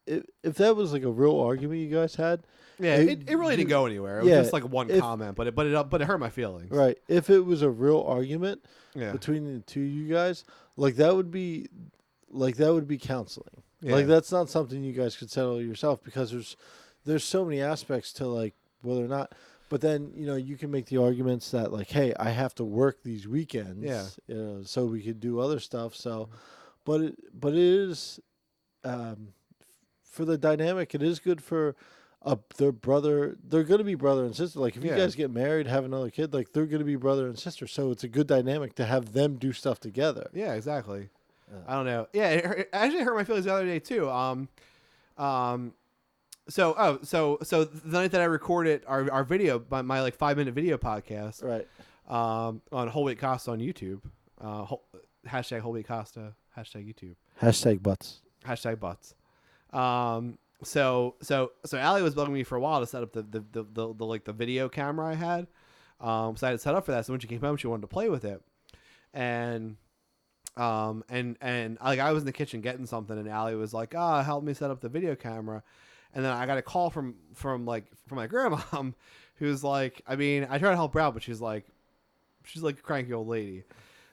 if that was like a real argument you guys had. Yeah, it really didn't go anywhere. It was just like one comment, but it hurt my feelings. Right. If it was a real argument Yeah. between the two of you guys, like that would be counseling. Yeah. Like that's not something you guys could settle yourself because there's so many aspects to like whether or not. But then you can make the arguments that like, hey, I have to work these weekends, Yeah. so we could do other stuff. So, but it is for the dynamic. It is good for their brother. They're going to be brother and sister. Like if you Yeah. guys get married, have another kid, like they're going to be brother and sister. So it's a good dynamic to have them do stuff together. Yeah, exactly. I don't know. Yeah, it actually hurt my feelings the other day too. So the night that I recorded our video, my like 5-minute video podcast, Right. on Whole Weight Costa on YouTube, hashtag Whole Weight Costa, hashtag YouTube, Hashtag butts. hashtag butts. So Allie was bugging me for a while to set up the video camera I had. So I had it set up for that. So when she came home, she wanted to play with it, and like I was in the kitchen getting something, and Allie was like, help me set up the video camera. And then I got a call from my grandmom, who's like, I mean, I try to help her out, but she's like a cranky old lady.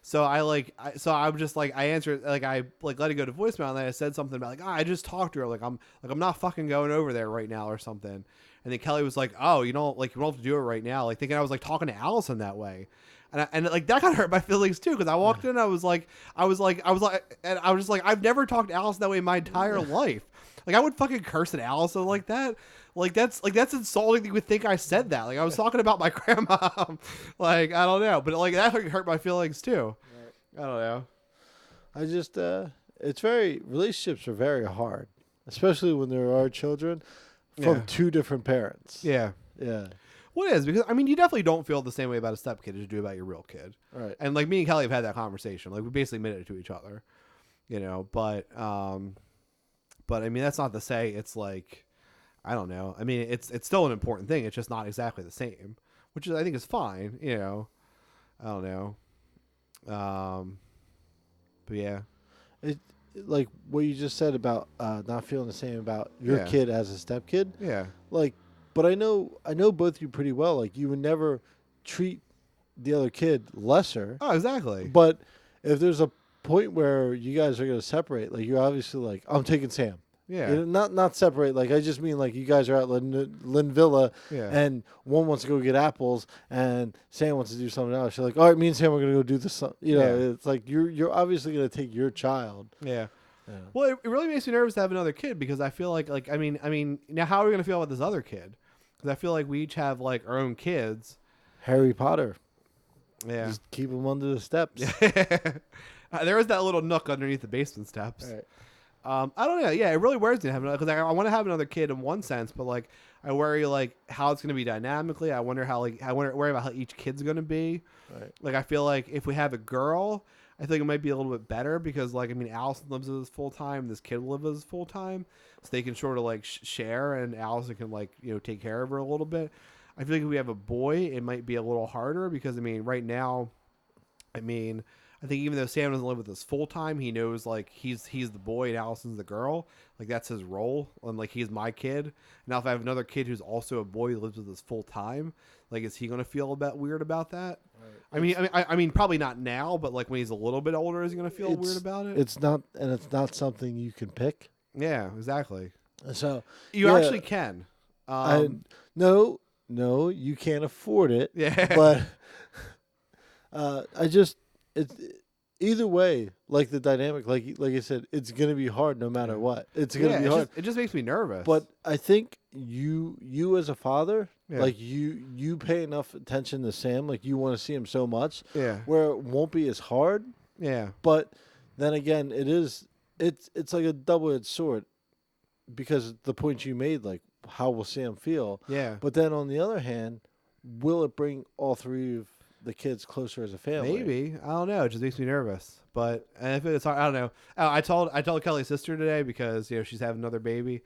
So I'm just like, I answered, like I like let it go to voicemail, and then I said something about like, I just talked to her, like I'm not fucking going over there right now or something. And then Kelly was like, oh, you don't have to do it right now, like thinking I was like talking to Allison that way. And like that kind of hurt my feelings too, because I walked in, I was like, I've never talked to Allison that way in my entire life. Like I would fucking curse at Allison like that. Like that's insulting. You would think I said that. Like I was talking about my grandma. Like I don't know, but like that hurt my feelings too. Right. I don't know. I just relationships are very hard, especially when there are children from two different parents. Yeah. Yeah. Well, it is, because I mean, you definitely don't feel the same way about a stepkid as you do about your real kid. Right. And like me and Kelly have had that conversation. Like we basically admitted it to each other, but I mean, that's not to say it's like, I don't know. I mean, it's still an important thing. It's just not exactly the same, which I think is fine. I don't know. But yeah, It like what you just said about not feeling the same about your Yeah. kid as a stepkid. yeah, Like, but I know both of you pretty well. Like, you would never treat the other kid lesser. oh, exactly. But if there's a point where you guys are gonna separate, like, you're obviously like, I'm taking Sam. Yeah, You know, not separate. Like, I just mean like you guys are at Lynn Villa, yeah, and one wants to go get apples, and Sam wants to do something else. You're like, all right, me and Sam are gonna go do this. You know, Yeah. it's like you're obviously gonna take your child. yeah. Yeah. Well, it really makes me nervous to have another kid because I feel like I mean, now how are we gonna feel about this other kid? Because I feel like we each have like our own kids. Harry Potter, Yeah. just keep him under the steps. There is that little nook underneath the basement steps. All right. I don't know. Yeah, it really worries me to have another because I want to have another kid in one sense, but like I worry like how it's going to be dynamically. I wonder how like worry about how each kid's going to be. Right. Like I feel like if we have a girl, I think it might be a little bit better because like I mean Allison lives with us full time, this kid lives with us full time, so they can sort of like share, and Allison can like take care of her a little bit. I feel like if we have a boy, it might be a little harder because I mean right now, I mean. I think even though Sam doesn't live with us full time, he knows like he's the boy and Allison's the girl. Like that's his role, and like he's my kid. Now if I have another kid who's also a boy who lives with us full time, like is he gonna feel weird about that? Right. I mean, probably not now, but like when he's a little bit older, is he gonna feel weird about it? It's not something you can pick. Yeah, exactly. So You yeah, actually can. no, you can't afford it. Yeah, But it's either way, like the dynamic, like I said, it's gonna be hard no matter what. It's gonna be hard. it just makes me nervous. But I think you as a father, Yeah. like you pay enough attention to Sam, like you want to see him so much, yeah, where it won't be as hard. yeah, But then again, it's like a double-edged sword, because the point you made, like how will Sam feel? yeah. But then on the other hand, will it bring all three of the kids closer as a family? Maybe, I don't know. It just makes me nervous. But and if it's hard, I don't know. I told Kelly's sister today because she's having another baby,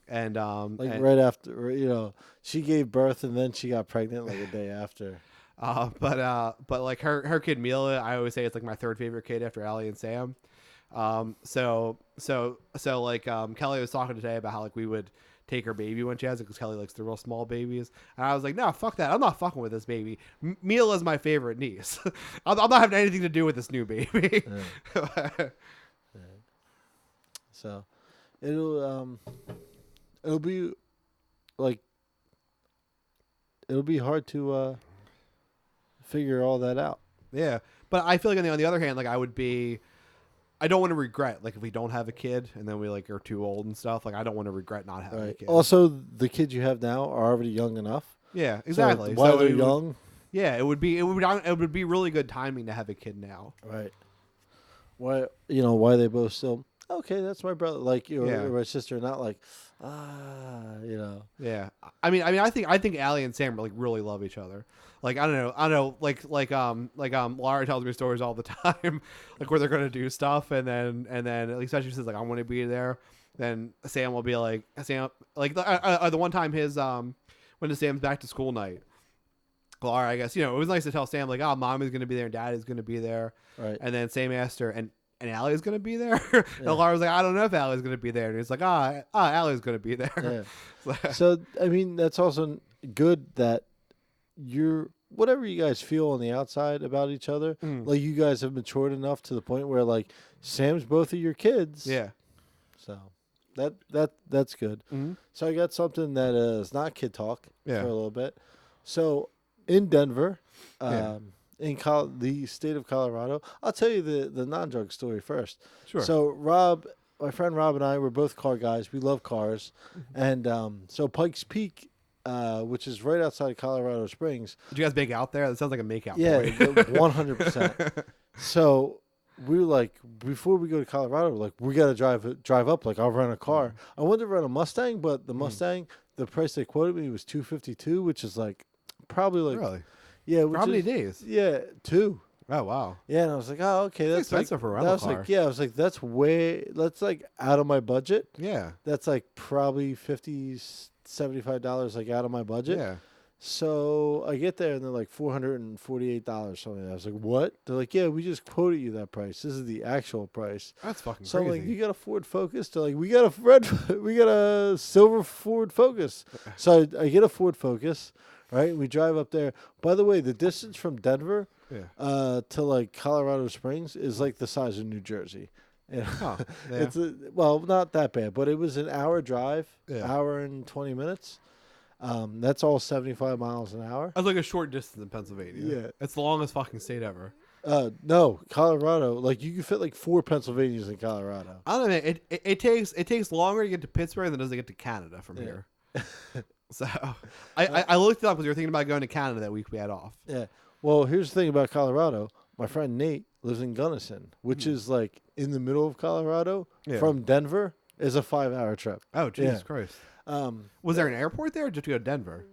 and Like and, right after, she gave birth and then she got pregnant like a day after. but like her kid Mila, I always say it's like my third favorite kid after Allie and Sam. So like Kelly was talking today about how like we would take her baby when she has it because Kelly likes the real small babies, and I was like, no, fuck that, I'm not fucking with this baby. Mila's my favorite niece. I'm not having anything to do with this new baby. So it'll be like it'll be hard to figure all that out. Yeah, but I feel like on the other hand, like I don't want to regret like if we don't have a kid and then we like are too old and stuff. Like I don't want to regret not having a Right. kid. Also, the kids you have now are already young enough. Yeah, exactly. So while they're it would- young, yeah, it would be really good timing to have a kid now. right? Why they both still okay? That's my brother, like Yeah. or my sister, not like Yeah, I think Allie and Sam really love each other. Like I don't know, like Laura tells me stories all the time, like where they're gonna do stuff, and then at least she says like I want to be there. Then Sam will be like the one time his when Sam's back to school night. Laura, I guess it was nice to tell Sam like, oh, Mommy's gonna be there and Daddy's gonna be there, right. and then Sam asked her and Allie's gonna be there. And Laura was like, I don't know if Allie's gonna be there, and he's like, Allie's gonna be there. Yeah. So I mean, that's also good that whatever you guys feel on the outside about each other, like you guys have matured enough to the point where like Sam's both of your kids. Yeah. So that's good. Mm-hmm. So I got something that is not kid talk Yeah. for a little bit. So in Denver, Yeah. in the state of Colorado, I'll tell you the non-drug story first. Sure. So my friend Rob and I were both car guys. We love cars. And so Pikes Peak, which is right outside of Colorado Springs. Did you guys make out there? That sounds like a make out. Yeah, point. 100%. So we were like, before we go to Colorado, we're like, we got to drive up. Like, I'll rent a car. I wanted to rent a Mustang, but the Mustang, the price they quoted me was $252, which is like probably like, Really? yeah. For how many days? Yeah, 2. Oh wow. Yeah, and I was like, oh, okay, that's expensive for a that rental was car. like, yeah, I was like, that's like out of my budget. Yeah. That's like probably $50, $75 like out of my budget. Yeah. So I get there and they're like $448 something. I was like, what? They're like, yeah, we just quoted you that price. This is the actual price. That's fucking So I'm crazy. like, you got a Ford Focus? They're like, we got a we got a silver Ford Focus. So I get a Ford Focus, right? We drive up there. By the way, the distance from Denver Yeah. to like Colorado Springs is like the size of New Jersey. You know? Huh. Yeah. It's well, not that bad, but it was an hour drive, Yeah. hour and 20 minutes. That's all 75 miles an hour. That's like a short distance in Pennsylvania. Yeah. It's the longest fucking state ever. No, Colorado. Like you can fit like 4 Pennsylvanias in Colorado. I don't know. It takes longer to get to Pittsburgh than it does to get to Canada from Yeah. here. So I looked it up because we were thinking about going to Canada that week we had off. Yeah. Well, here's the thing about Colorado. My friend Nate lives in Gunnison, which is like in the middle of Colorado. Yeah. From Denver is a 5-hour trip. Oh Jesus Yeah. Christ! Um, Was there an airport there, or just to go to Denver?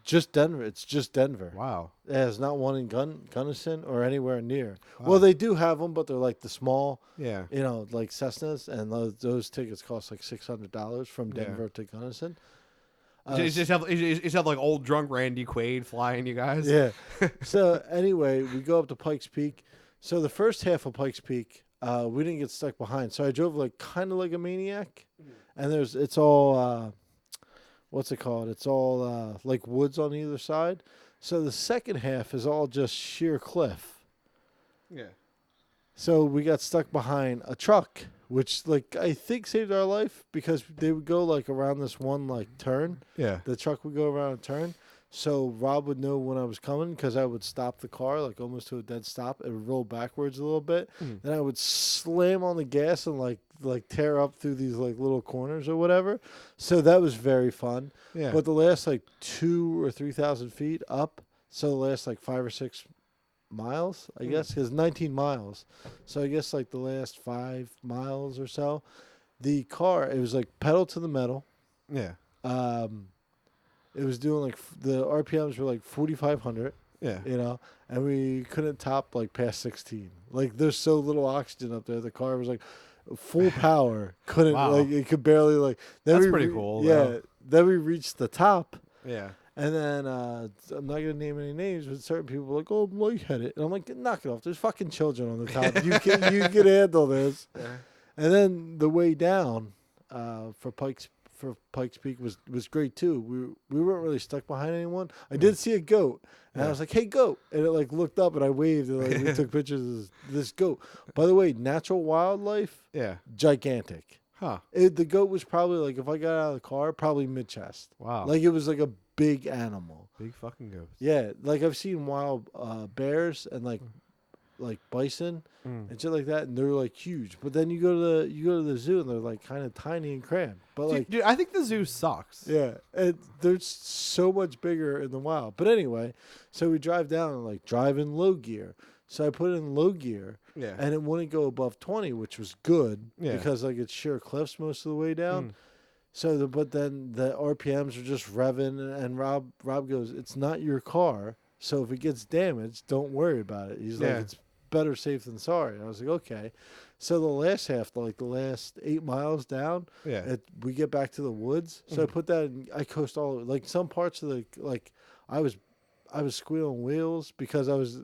just Denver. It's just Denver. Wow. There's not one in Gunnison or anywhere near. Wow. Well, they do have them, but they're like the small, Yeah. like Cessnas, and those tickets cost like $600 from Yeah. Denver to Gunnison. You just have like old drunk Randy Quaid flying you guys. Yeah. So anyway, we go up to Pikes Peak. So the first half of Pikes Peak, we didn't get stuck behind. So I drove like kind of like a maniac, and it's all what's it called? It's all like woods on either side. So the second half is all just sheer cliff. Yeah. So we got stuck behind a truck, which like I think saved our life because they would go like around this one like turn. Yeah. The truck would go around a turn. So Rob would know when I was coming because I would stop the car like almost to a dead stop. It would roll backwards a little bit. Mhm. Then I would slam on the gas and like tear up through these like little corners or whatever. So that was very fun. Yeah. But the last like 2,000 or 3,000 feet up, so the last like 5 or 6 miles, I guess, because 19 miles. So I guess like the last 5 miles or so, the car, it was like pedal to the metal. yeah. It was doing like the RPMs were like 4,500, Yeah. and we couldn't top like past 16. Like there's so little oxygen up there. The car was like full power. Couldn't Wow. like it could barely like. Then That's we pretty cool, Yeah. though. Then we reached the top. Yeah. And then I'm not gonna name any names, but certain people were like, "Oh, I'm lightheaded," and I'm like, "Knock it off! There's fucking children on the top. You can handle this." Yeah. And then the way down for Pikes Peak was great too. We weren't really stuck behind anyone. I did see a goat, and I Yeah. was like, "Hey, goat!" And it like looked up, and I waved, and like we took pictures of this goat. By the way, natural wildlife, Yeah. gigantic. Huh. The goat was probably like if I got out of the car, probably mid chest. Wow. Like it was like a big animal. Big fucking ghost. Yeah, like I've seen wild bears and like bison Mm. and shit like that, and they're like huge. But then you go to the zoo and they're like kind of tiny and cramped. But like Dude, I think the zoo sucks. yeah, and they're so much bigger in the wild. But anyway, so we drive down and like drive in low gear. So I put in low gear Yeah. and it wouldn't go above 20, which was good Yeah. because like it's sheer cliffs most of the way down. Mm. So, but then the RPMs are just revving, and Rob goes, "It's not your car, so if it gets damaged, don't worry about it." He's Yeah. like, "It's better safe than sorry." And I was like, "Okay." So the last half, like the last 8 miles down, Yeah. we get back to the woods. So I Mhm. put that in, I coast all like some parts of the like I was squealing wheels because I was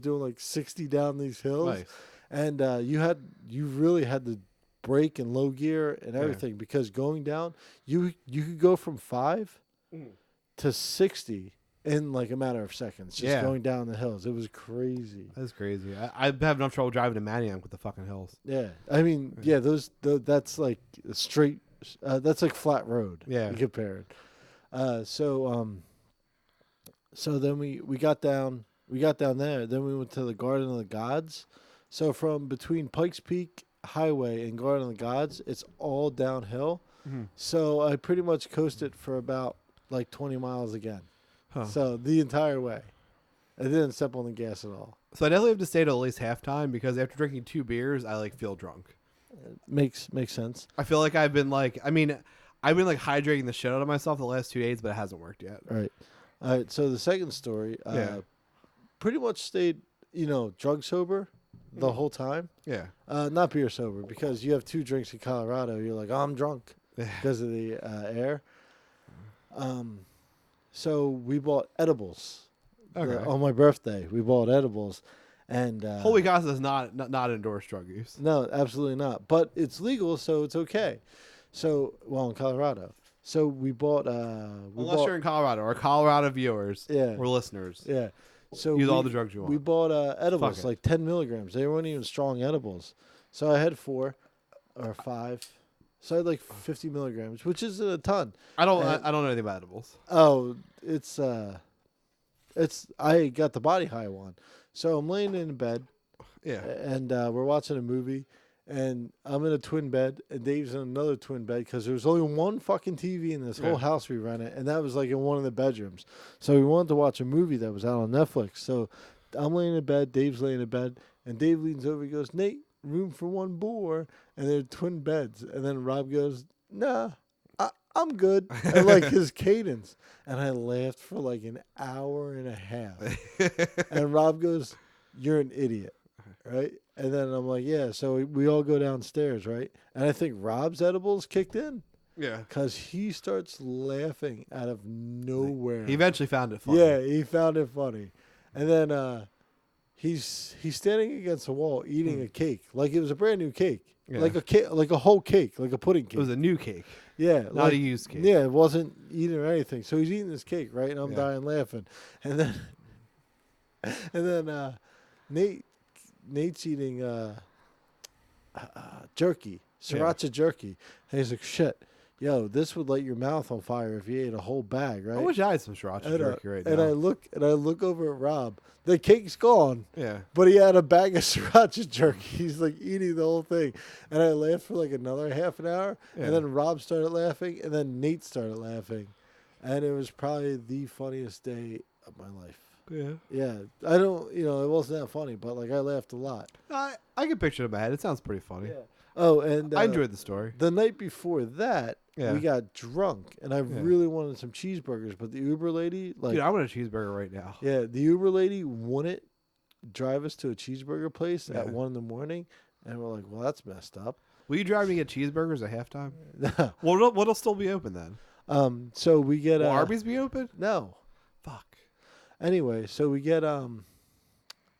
doing like 60 down these hills, Nice. and you really had to brake and low gear and Yeah. everything because going down you could go from 5 Mm. to 60 in like a matter of seconds just Yeah. going down the hills. It was crazy. That's crazy. I have enough trouble driving to Manayunk with the fucking hills. Yeah, I mean, yeah, that's like a straight that's like flat road. Yeah. you compare it. So then we got down there. Then we went to the Garden of the Gods. So from between Pikes Peak Highway and Garden of the Gods, it's all downhill. Mhm. So I pretty much coasted for about like 20 miles again. Huh. So the entire way, I didn't step on the gas at all. So I definitely have to stay till at least halftime because after drinking 2 beers, I like feel drunk. Makes sense. I feel like I've been hydrating the shit out of myself the last 2 days, but it hasn't worked yet. All right. So the second story, Yeah. pretty much stayed, drug sober the whole time. Yeah. Not beer sober because you have 2 drinks in Colorado. You're like, oh, I'm drunk Yeah. because of the air. So we bought edibles. Okay. On my birthday, we bought edibles, and Holy Casa does not endorse drug use. no, absolutely not. But it's legal, so it's okay. So, well, in Colorado. So we bought. Unless you're in Colorado, our Colorado viewers Yeah. or listeners. Yeah. So Use we, all the drugs you we want. bought edibles, Fuck it. like 10 milligrams. They weren't even strong edibles. So I had 4 or 5. So I had like 50 milligrams, which isn't a ton. I don't and- know anything about edibles. Oh, it's I got the body high one. So I'm laying in bed Yeah. and we're watching a movie, and I'm in a twin bed, and Dave's in another twin bed because there was only one fucking TV in this whole Yeah. house we rented, and that was like in one of the bedrooms. So we wanted to watch a movie that was out on Netflix. So I'm laying in bed, Dave's laying in bed, and Dave leans over, he goes, "Nate, room for one more," and they're twin beds. And then Rob goes, "Nah, I'm good." I like his cadence, and I laughed for like an hour and a half. And Rob goes, "You're an idiot." Right? And then I'm like, "Yeah." So we all go downstairs, right? And I think Rob's edibles kicked in Yeah. because he starts laughing out of nowhere. He eventually found it funny. Yeah, he found it funny. And then he's standing against the wall eating a cake, like it was a brand new cake. Yeah. Like a cake, like a whole cake, like a pudding cake. It was a new cake, Yeah, not like, a used cake. yeah, it wasn't eating or anything. So he's eating this cake, right? And I'm Yeah. dying laughing. And then Nate's eating jerky, sriracha jerky. And he's like, "Shit, yo, this would light your mouth on fire if you ate a whole bag, right?" I wish I had some sriracha and, jerky right and now. I look over at Rob. The cake's gone, Yeah. but he had a bag of sriracha jerky. He's like eating the whole thing. And I laughed for like another half an hour. Yeah. And then Rob started laughing. And then Nate started laughing. And it was probably the funniest day of my life. Yeah. Yeah. I don't, it wasn't that funny, but like I laughed a lot. I can picture it in my head. It sounds pretty funny. Oh, and I enjoyed the story. the night before that, Yeah. we got drunk. And I really wanted some cheeseburgers. But the Uber lady, like, Dude, I want a cheeseburger right now. yeah, the Uber lady wouldn't drive us to a cheeseburger place at Yeah. 1 a.m. And we're like, well, that's messed up. Will you drive me to get cheeseburgers at halftime? Well, what'll still be open then? So we get Will Arby's be open? no. Fuck. Anyway, so we get what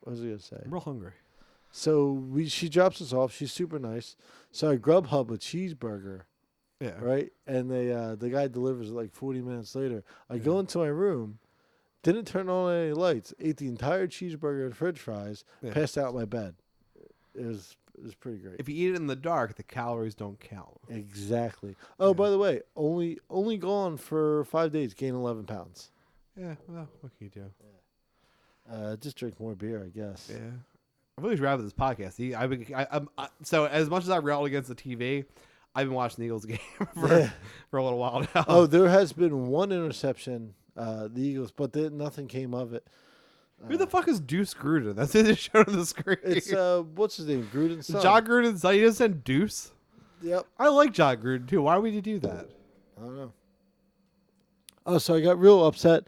was I gonna say? I'm real hungry. So she drops us off. She's super nice. So I Grubhub a cheeseburger, Yeah. right? And the guy delivers it like 40 minutes later. I go into my room, didn't turn on any lights, ate the entire cheeseburger and French fries, Yeah. passed out in my bed. It was pretty great. If you eat it in the dark, the calories don't count. Exactly. Oh, Yeah. by the way, only gone for 5 days, gained 11 pounds. Yeah. Well, what can you do? Just drink more beer, I guess. Yeah. I've always rather this podcast. So as much as I railed against the TV, I've been watching the Eagles game Yeah. for a little while now. Oh, there has been one interception, the Eagles, but nothing came of it. Who the fuck is Deuce Gruden? That's it. Just showed on the screen. It's what's his name, Gruden's son. John Gruden's son. He just said Deuce. Yep. I like John Gruden too. Why would you do that? I don't know. Oh, so I got real upset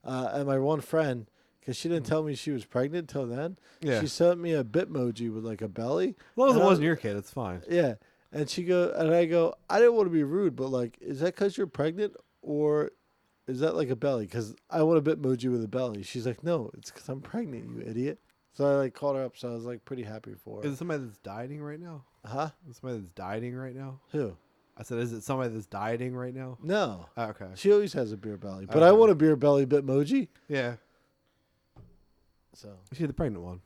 at my one friend because she didn't tell me she was pregnant till then. Yeah. She sent me a Bitmoji with like a belly. As long as it And I- wasn't your kid, it's fine. Yeah. And I go, I didn't want to be rude, but like, is that because you're pregnant or is that like a belly? Because I want a Bitmoji with a belly. She's like, no, it's because I'm pregnant, you idiot. So I like called her up, so I was like pretty happy for her. Is it somebody that's dieting right now? Huh? Is it somebody that's dieting right now? Who? I said, is it somebody that's dieting right now? No. Oh, okay. She always has a beer belly, but Okay. I want a beer belly Bitmoji. Yeah. So She's the pregnant one.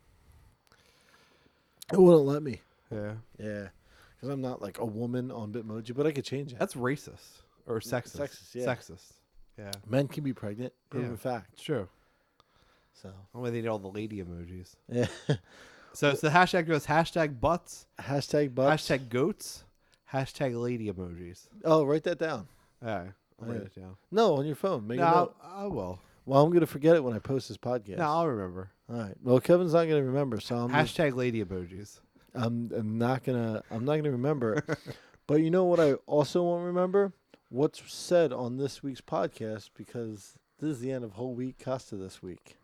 it wouldn't let me. Yeah. Yeah. Because I'm not like a woman on Bitmoji, but I could change it. That's racist or sexist. Sexist, yeah. Sexist. Yeah. Men can be pregnant. Proven Yeah. fact. It's true. So Only they need all the lady emojis. yeah. So the hashtag goes hashtag butts, Hashtag butts. hashtag goats, hashtag lady emojis. Oh, write that down. All right. I'll write Yeah. it down. No, on your phone. Make a No, note. I will. Well, I'm gonna forget it when I post this podcast. No, I'll remember. All right. Well, Kevin's not gonna remember, so Hashtag lady emojis. I'm not gonna remember. But you know what I also won't remember? What's said on this week's podcast, because this is the end of whole week Costa this week.